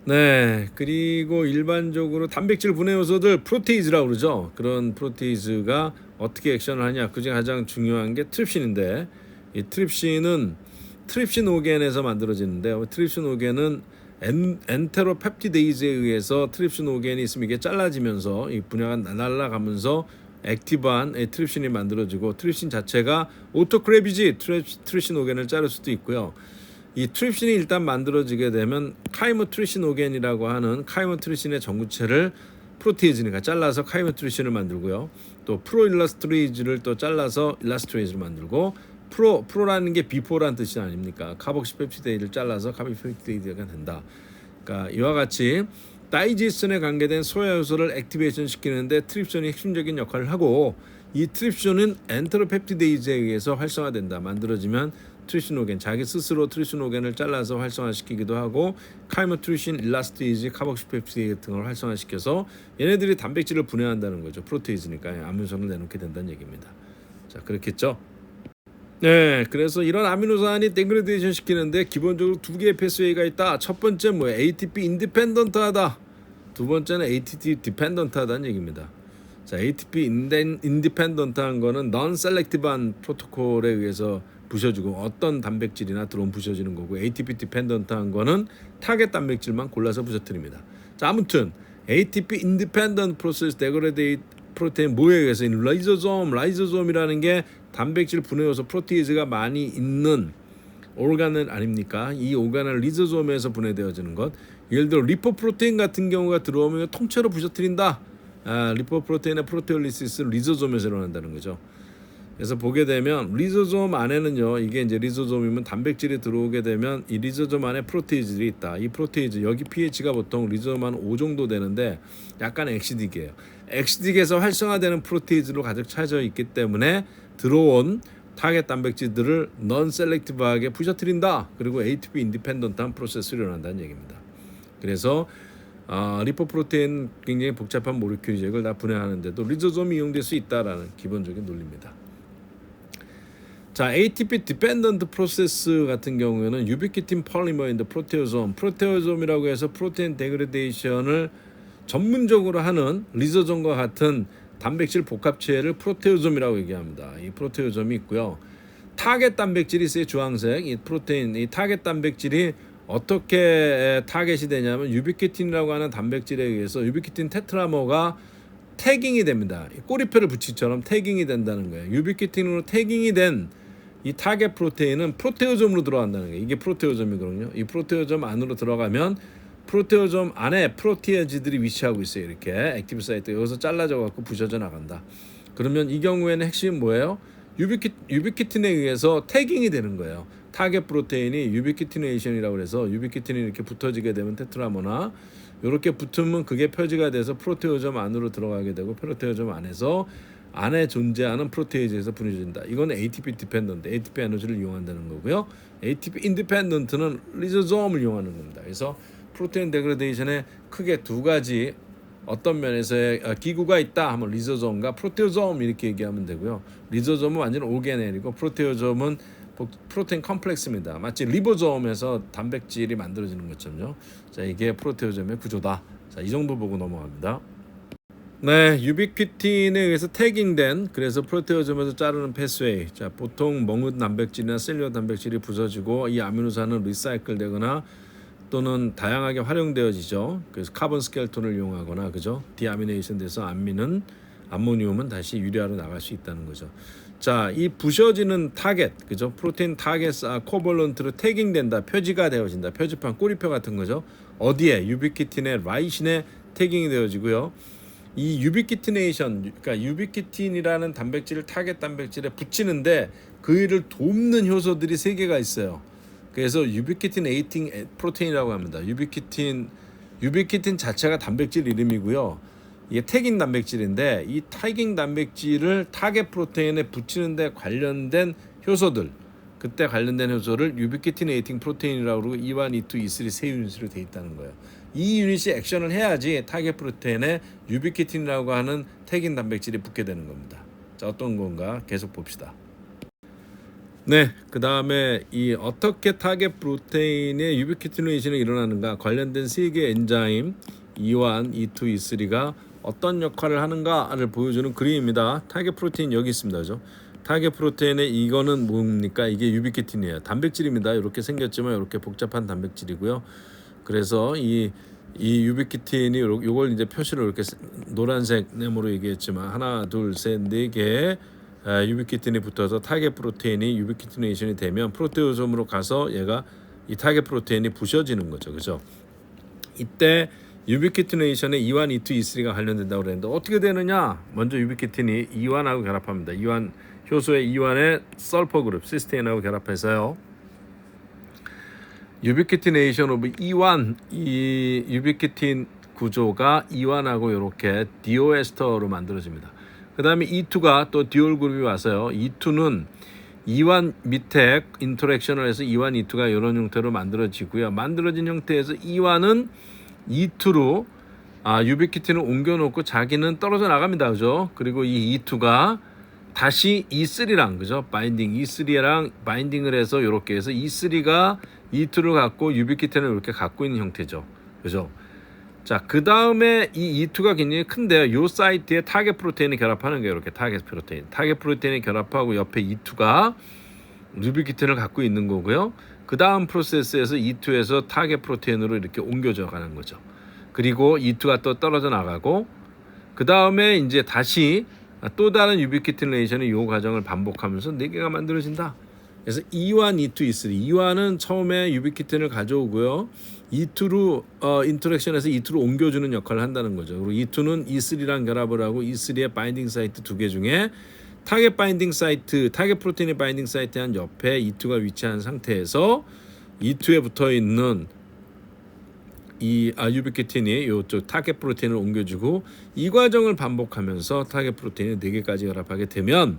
A: 네, 그리고 일반적으로 단백질 분해 요소들 프로테이즈라고 그러죠. 그런 프로테이즈가 어떻게 액션을 하냐. 그중에 가장 중요한 게 트립신인데 이 트립신은 트립신오겐에서 만들어지는데 트립신오겐은 엔테로펩티데이즈에 의해서 트립신오겐이 있으면 이게 잘라지면서 이 분야가 날아가면서 액티브한 트립신이 만들어지고 트립신 자체가 오토크레비지 트립신오겐을 자를 수도 있고요. 이 트립신이 일단 만들어지게 되면 카이모트리신오겐이라고 하는 카이모트리신의 전구체를 프로테이즈니까 잘라서 카이모트리신을 만들고요. 또 프로일라스트레이즈를 또 잘라서 일라스트레이즈를 만들고 프로라는 게 비포라는 뜻이 아닙니까? 카복시펩티데이를 잘라서 카복시펩티데이가 된다. 그러니까 이와 같이 다이제스션에 관계된 소화 요소를 액티베이션 시키는데 트립션이 핵심적인 역할을 하고 이 트립션은 엔테로펩티데이즈에 의해서 활성화된다. 만들어지면 트리신오겐 자기 스스로 트리신오겐을 잘라서 활성화시키기도 하고 카이모트리신, 일라스테이즈, 카복시펩티데이 같은 걸 활성화시켜서 얘네들이 단백질을 분해한다는 거죠. 프로테이즈니까 아미노산을 내놓게 된다는 얘기입니다. 자, 그렇겠죠? 네, 그래서 이런 아미노산이 데그레데이션 시키는데 기본적으로 두 개의 패스웨이가 있다. 첫 번째 ATP 인디펜던트하다. 두 번째는 ATP 디펜던트하다는 얘기입니다. 자, ATP 인디펜던트한 거는 non selective한 프로토콜에 의해서 부셔지고 어떤 단백질이나 들어온 부셔지는 거고 ATP 디펜던트한 거는 타겟 단백질만 골라서 부셔뜨립니다. 자, 아무튼 ATP 인디펜던트 프로세스 데그레데이트 프로테인 뭐에 의해서 라이조솜이라는 게 단백질 분해 요소 프로테이즈가 많이 있는 오르간은 아닙니까? 이 오르간은 리조솜에서 분해되어지는 것. 예를 들어 리포프로테인 같은 경우가 들어오면 통째로 부셔뜨린다. 리포프로테인의 프로테올리시스는 리조솜에서 일어난다는 거죠. 그래서 보게 되면 리조솜 안에는요, 이게 이제 리조솜이면 단백질이 들어오게 되면 이 리조솜 안에 프로테이즈들이 있다. 이 프로테이즈 여기 pH가 보통 리조솜 한 5 정도 되는데 약간 엑시딕이에요. 엑시딕에서 활성화되는 프로테이즈로 가득 차져 있기 때문에 들어온 타겟 단백질들을 non selective하게 부셔뜨린다. 그리고 ATP 인디펜던트한 프로세스로 일어난다는 얘기입니다. 그래서 리포프로테인 굉장히 복잡한 모레큘이죠. 이걸 다 분해하는데도 리조솜이 이용될 수 있다라는 기본적인 논리입니다. 자, ATP 디펜던트 프로세스 같은 경우에는 유비키틴 폴리머인데 프로테오솜이라고 해서 프로테인 데그레데이션을 전문적으로 하는 리조솜과 같은 단백질 복합체를 프로테오솜이라고 얘기합니다. 이 프로테오솜이 있고요. 타겟 단백질이 있어요. 주황색. 이 프로테인, 이 타겟 단백질이 어떻게 타겟이 되냐면 유비키틴이라고 하는 단백질에 의해서 유비키틴 테트라머가 태깅이 됩니다. 꼬리표를 붙이처럼 태깅이 된다는 거예요. 유비키틴으로 태깅이 된 이 타겟 프로테인은 프로테오솜으로 들어간다는 거예요. 이게 프로테오솜이거든요. 이 프로테오솜 안으로 들어가면 프로테오솜 안에 프로티에즈들이 위치하고 있어요. 이렇게 액티브 사이트 여기서 잘라져 갖고 부셔져 나간다. 그러면 이 경우에는 핵심은 뭐예요? 유비키틴에 의해서 태깅이 되는 거예요. 타겟 프로테인이 유비키티네이션이라고 해서 유비키틴이 이렇게 붙어지게 되면 테트라머나 이렇게 붙으면 그게 표지가 돼서 프로테오점 안으로 들어가게 되고 프로테오점 안에서 안에 존재하는 프로테이즈에서 분해진다. 이건 ATP 디펜던트, ATP 에너지를 이용한다는 거고요. ATP 인디펜던트는 리조솜을 이용하는 겁니다. 그래서 프로테인 데그레데이션에 크게 두 가지 어떤 면에서의 기구가 있다 하면 리조솜과 프로테오솜 이렇게 얘기하면 되고요. 리조솜은 완전 오르게넬이고 프로테오솜은 프로테인 컴플렉스입니다. 마치 리보솜에서 단백질이 만들어지는 것처럼요. 자, 이게 프로테오솜의 구조다. 자, 이 정도 보고 넘어갑니다. 네, 유비퀴틴에 의해서 태깅된 그래서 프로테오솜에서 자르는 패스웨이. 자, 보통 먹는 단백질이나 셀룰러 단백질이 부서지고 이 아미노산은 리사이클되거나 또는 다양하게 활용되어지죠. 그래서 카본 스켈톤을 이용하거나 그죠? 디아미네이션 돼서 암모니움은 다시 유리화로 나갈 수 있다는 거죠. 자, 이 부셔지는 타겟, 그죠? 프로테인 타겟 코볼런트로 태깅된다, 표지가 되어진다, 표지판 꼬리표 같은 거죠. 어디에? 유비키틴의 라이신에 태깅이 되어지고요. 이 유비키티네이션, 그러니까 유비키틴이라는 단백질을 타겟 단백질에 붙이는데 그 일을 돕는 효소들이 세 개가 있어요. 그래서 유비키틴 에이팅 프로테인이라고 합니다. 유비키틴 자체가 단백질 이름이고요. 이게 태깅 단백질인데 이 태깅 단백질을 타겟 프로테인에 붙이는데 관련된 효소들, 그때 관련된 효소를 유비키틴 에이팅 프로테인이라고 그러고 E1, E2, E3 세 유닛으로 돼 있다는 거예요. 이 유닛이 액션을 해야지 타겟 프로테인에 유비키틴이라고 하는 태깅 단백질이 붙게 되는 겁니다. 자, 어떤 건가 계속 봅시다. 네, 그 다음에 이 어떻게 타겟 프로테인의 유비키티네이션이 일어나는가 관련된 세 개의 엔자임 E1, E2, E3가 어떤 역할을 하는가를 보여주는 그림입니다. 타겟 프로테인 여기 있습니다, 그죠? 타겟 프로테인의 이거는 뭡니까? 이게 유비키틴이에요. 단백질입니다. 이렇게 생겼지만 이렇게 복잡한 단백질이고요. 그래서 이 유비키틴이 요걸 이제 표시를 이렇게 노란색 네모로 얘기했지만 하나, 둘, 셋, 네 개 유비키틴이 붙어서 타겟 프로테인이 유비키티네이션이 되면 프로테오솜으로 가서 얘가 이 타겟 프로테인이 부셔지는 거죠, 그죠? 이때 유비키티네이션에 E1, E2, E3가 관련된다고 그랬는데 어떻게 되느냐? 먼저 유비키틴이 E1하고 결합합니다. E1 효소의 E1의 설퍼 그룹 시스테인하고 결합해서요. 유비키티네이션 오브 E1 이 유비키틴 구조가 E1하고 이렇게 디오에스터로 만들어집니다. 그 다음에 E2가 또 디올 그룹이 와서요. E2는 E1 밑에 인터랙션을 해서 E1, E2가 이런 형태로 만들어지고요. 만들어진 형태에서 E1은 E2로 유비키틴을 옮겨놓고 자기는 떨어져 나갑니다, 그죠? 그리고 이 E2가 다시 E3랑 그죠? 바인딩 E3랑 바인딩을 해서 이렇게 해서 E3가 E2를 갖고 유비키틴을 이렇게 갖고 있는 형태죠, 그죠? 자, 그 다음에 이 E2가 굉장히 큰데요. 이 사이트에 타겟 프로테인이 결합하는 거예요. 이렇게 타겟 프로테인이 결합하고 옆에 E2가 유비키틴을 갖고 있는 거고요. 그 다음 프로세스에서 E2에서 타겟 프로테인으로 이렇게 옮겨져 가는 거죠. 그리고 E2가 또 떨어져 나가고 그 다음에 이제 다시 또 다른 유비키티네이션의 이 과정을 반복하면서 4개가 만들어진다. 그래서 E1, E2, E3. E1은 처음에 유비키틴을 가져오고요. E2로 인터랙션해서 E2로 옮겨주는 역할을 한다는 거죠. 그리고 E2는 E3랑 결합을 하고 E3의 바인딩 사이트 2개 중에 타겟 바인딩 사이트, 타겟 프로테인의 바인딩 사이트 한 옆에 E2가 위치한 상태에서 E2에 붙어 있는 이 유비키틴이 이쪽 타겟 프로테인을 옮겨주고 이 과정을 반복하면서 타겟 프로테인이 4개까지 결합하게 되면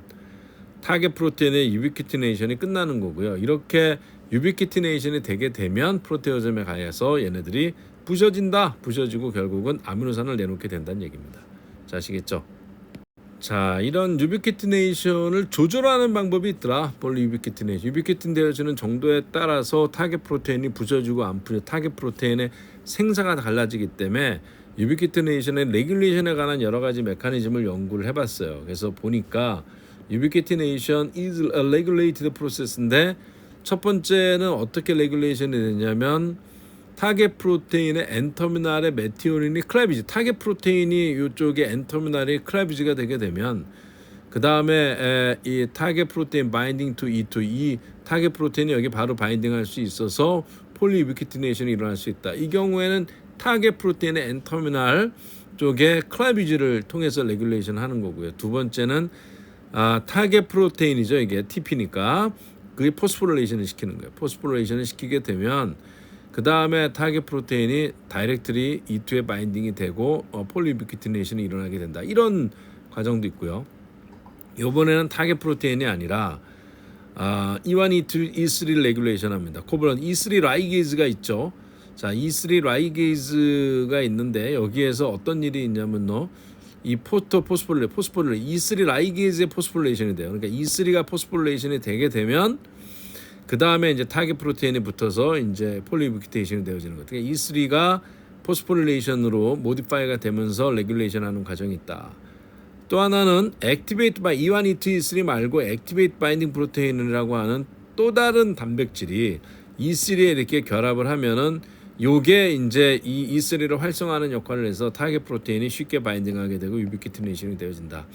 A: 타겟 프로테인의 유비키티네이션이 끝나는 거고요. 이렇게 유비키티네이션이 되게 되면 프로테오점에 가서 얘네들이 부셔지고 결국은 아미노산을 내놓게 된다는 얘기입니다. 자, 아시겠죠? 자, 이런 유비키티네이션을 조절하는 방법이 있더라. 폴리유비키티네이션. 유비키틴 되어지는 정도에 따라서 타겟 프로테인이 부서지고 안 부서 타겟 프로테인의 생사가 달라지기 때문에 유비키티네이션의 레귤레이션에 관한 여러 가지 메커니즘을 연구를 해봤어요. 그래서 보니까 유비키티네이션 is a regulated process인데 첫 번째는 어떻게 레귤레이션이 되냐면 타겟 프로테인의 N터미널의 메티오닌이 클래비지, 타겟 프로테인이 이쪽에 N터미널이 클래비지가 되게 되면 그 다음에 이 타겟 프로테인 바인딩 투 E2 이 타겟 프로테인이 여기 바로 바인딩할 수 있어서 폴리유비키티네이션이 일어날 수 있다. 이 경우에는 타겟 프로테인의 N터미널 쪽에 클라비지를 통해서 레귤레이션 하는 거고요. 두 번째는 타겟 프로테인이죠. 이게 TP니까 그게 포스포릴레이션을 시키는 거예요. 포스포릴레이션을 시키게 되면 그 다음에 타겟 프로테인이 다이렉트리 E2에 바인딩이 되고 폴리유비퀴티네이션이 일어나게 된다. 이런 과정도 있고요. 이번에는 타겟 프로테인이 아니라 E1, E2, E3 레귤레이션 합니다. 코브런 E3 라이게이즈가 있죠. 자, E3 라이게이즈가 있는데 여기에서 어떤 일이 있냐면요. 이 포스포릴레 E3 라이게이즈의 포스포릴레이션이 돼요. 그러니까 E3가 포스포릴레이션이 되게 되면 그 다음에 이제 타겟 프로테인이 붙어서 이제 폴리유비퀴테이션이 되어지는 거예요. 그러니까 E3가 포스포릴레이션으로 모디파이가 되면서 레귤레이션하는 과정이 있다. 또 하나는 액티베이트 바이 E1, E2, E3 말고 액티베이트 바인딩 프로테인이라고 하는 또 다른 단백질이 E3에 이렇게 결합을 하면은 요게 이제 이 E3를 활성화하는 역할을 해서 타겟 프로테인이 쉽게 바인딩하게 되고 유비퀴티네이션이 되어진다.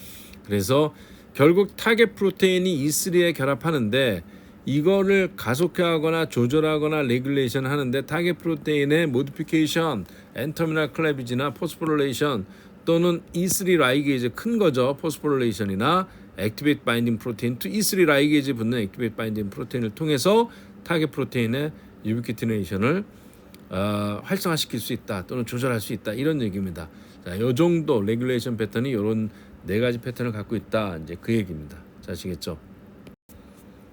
A: 그래서 결국 타겟 프로테인이 E3에 결합하는데 이거를 가속화하거나 조절하거나 레귤레이션 하는데 타겟 프로테인의 모디피케이션, 엔터미널 클래비지나 포스포릴레이션 또는 E3 라이게이즈 큰 거죠. 포스포릴레이션이나 액티베이트 바인딩 프로테인 to E3 라이게이즈 붙는 액티베이트 바인딩 프로테인을 통해서 타겟 프로테인의 유비퀴티네이션을 활성화시킬 수 있다 또는 조절할 수 있다 이런 얘기입니다. 자, 요 정도 레귤레이션 패턴이 이런 네 가지 패턴을 갖고 있다 이제 그 얘기입니다. 자, 아시겠죠?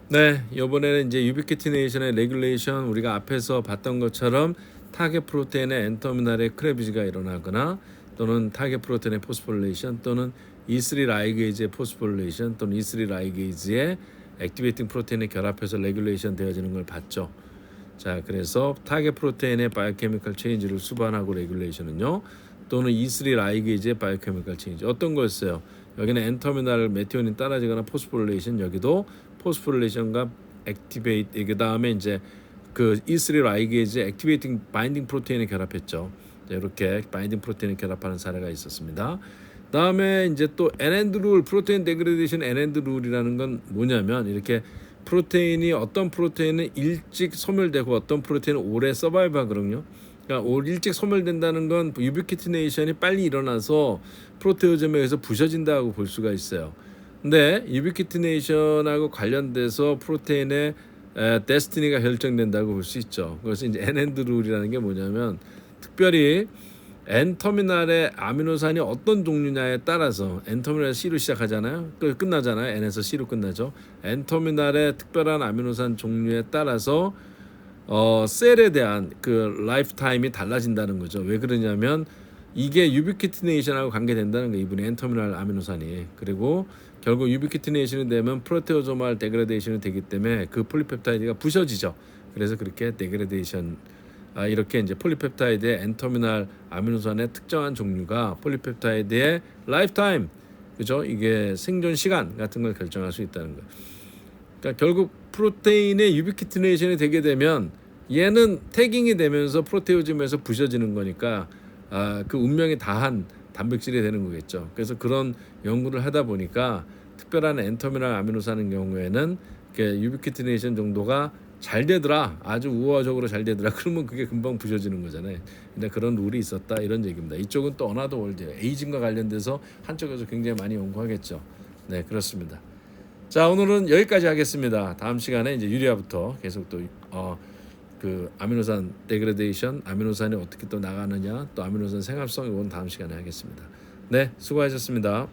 A: 네, 이번에는 이제 유비퀴티네이션의 레귤레이션 우리가 앞에서 봤던 것처럼 타겟 프로테인의 엔터미널의 크래비지가 일어나거나 또는 타겟 프로테인의 포스포릴레이션 또는 E3 라이게이즈의 포스포릴레이션 또는 E3 라이게이즈의 액티베이팅 프로테인의 결합해서 레귤레이션 되어지는 걸 봤죠. 자, 그래서 타겟 프로테인의 바이오케미컬 체인지를 수반하고 레귤레이션은요. 또는 E3 라이게이즈의 바이오케미컬 체인지 어떤 거였어요? 여기는 엔터미널 메티오닌 따라지거나 포스포릴레이션 여기도 포스포릴레이션과 액티베이트 그 다음에 이제 그 E3 라이게이즈 액티베이팅 바인딩 프로테인을 결합했죠. 자, 이렇게 바인딩 프로테인을 결합하는 사례가 있었습니다. 다음에 이제 또 N&D 룰 프로테인 데그레데이션 N&D 룰이라는 건 뭐냐면 이렇게 프로테인이 어떤 프로테인은 일찍 소멸되고 어떤 프로테인은 오래 서바이브하거든요. 그러니까 일찍 소멸된다는 건 유비퀴티네이션이 빨리 일어나서 프로테오즘에 의해서 부셔진다고 볼 수가 있어요. 근데 유비퀴티네이션하고 관련돼서 프로테인의 데스티니가 결정된다고 볼 수 있죠. 그래서 이제 N&D 룰이라는 게 뭐냐면 특별히 N터미널의 아미노산이 어떤 종류냐에 따라서 N터미널 C로 시작하잖아요. 끝나잖아요. N에서 C로 끝나죠. N터미널의 특별한 아미노산 종류에 따라서 셀에 대한 그 라이프 타임이 달라진다는 거죠. 왜 그러냐면 이게 유비퀴티네이션하고 관계된다는 거예요. 이분의 N터미널 아미노산이. 그리고 결국 유비퀴티네이션이 되면 프로테오소말 데그레데이션이 되기 때문에 그 폴리펩타이드가 부셔지죠. 그래서 그렇게 데그레데이션 이렇게 이제 폴리펩타이드의 N터미널 아미노산의 특정한 종류가 폴리펩타이드의 라이프타임, 그죠? 이게 생존 시간 같은 걸 결정할 수 있다는 거예요. 그러니까 결국 프로테인의 유비퀴티네이션이 되게 되면 얘는 태깅이 되면서 프로테오즘에서 부셔지는 거니까 그 운명이 다한 단백질이 되는 거겠죠. 그래서 그런 연구를 하다 보니까 특별한 N터미널 아미노산의 경우에는 유비퀴티네이션 정도가 잘 되더라, 아주 우호적으로 잘 되더라. 그러면 그게 금방 부셔지는 거잖아요. 근데 그런 룰이 있었다 이런 얘기입니다. 이쪽은 또 어나더 월드예요. 에이징과 관련돼서 한쪽에서 굉장히 많이 연구하겠죠. 네, 그렇습니다. 자, 오늘은 여기까지 하겠습니다. 다음 시간에 이제 유리아부터 계속 또 그 아미노산 데그레데이션, 아미노산이 어떻게 또 나가느냐, 또 아미노산 생합성 이건 다음 시간에 하겠습니다. 네, 수고하셨습니다.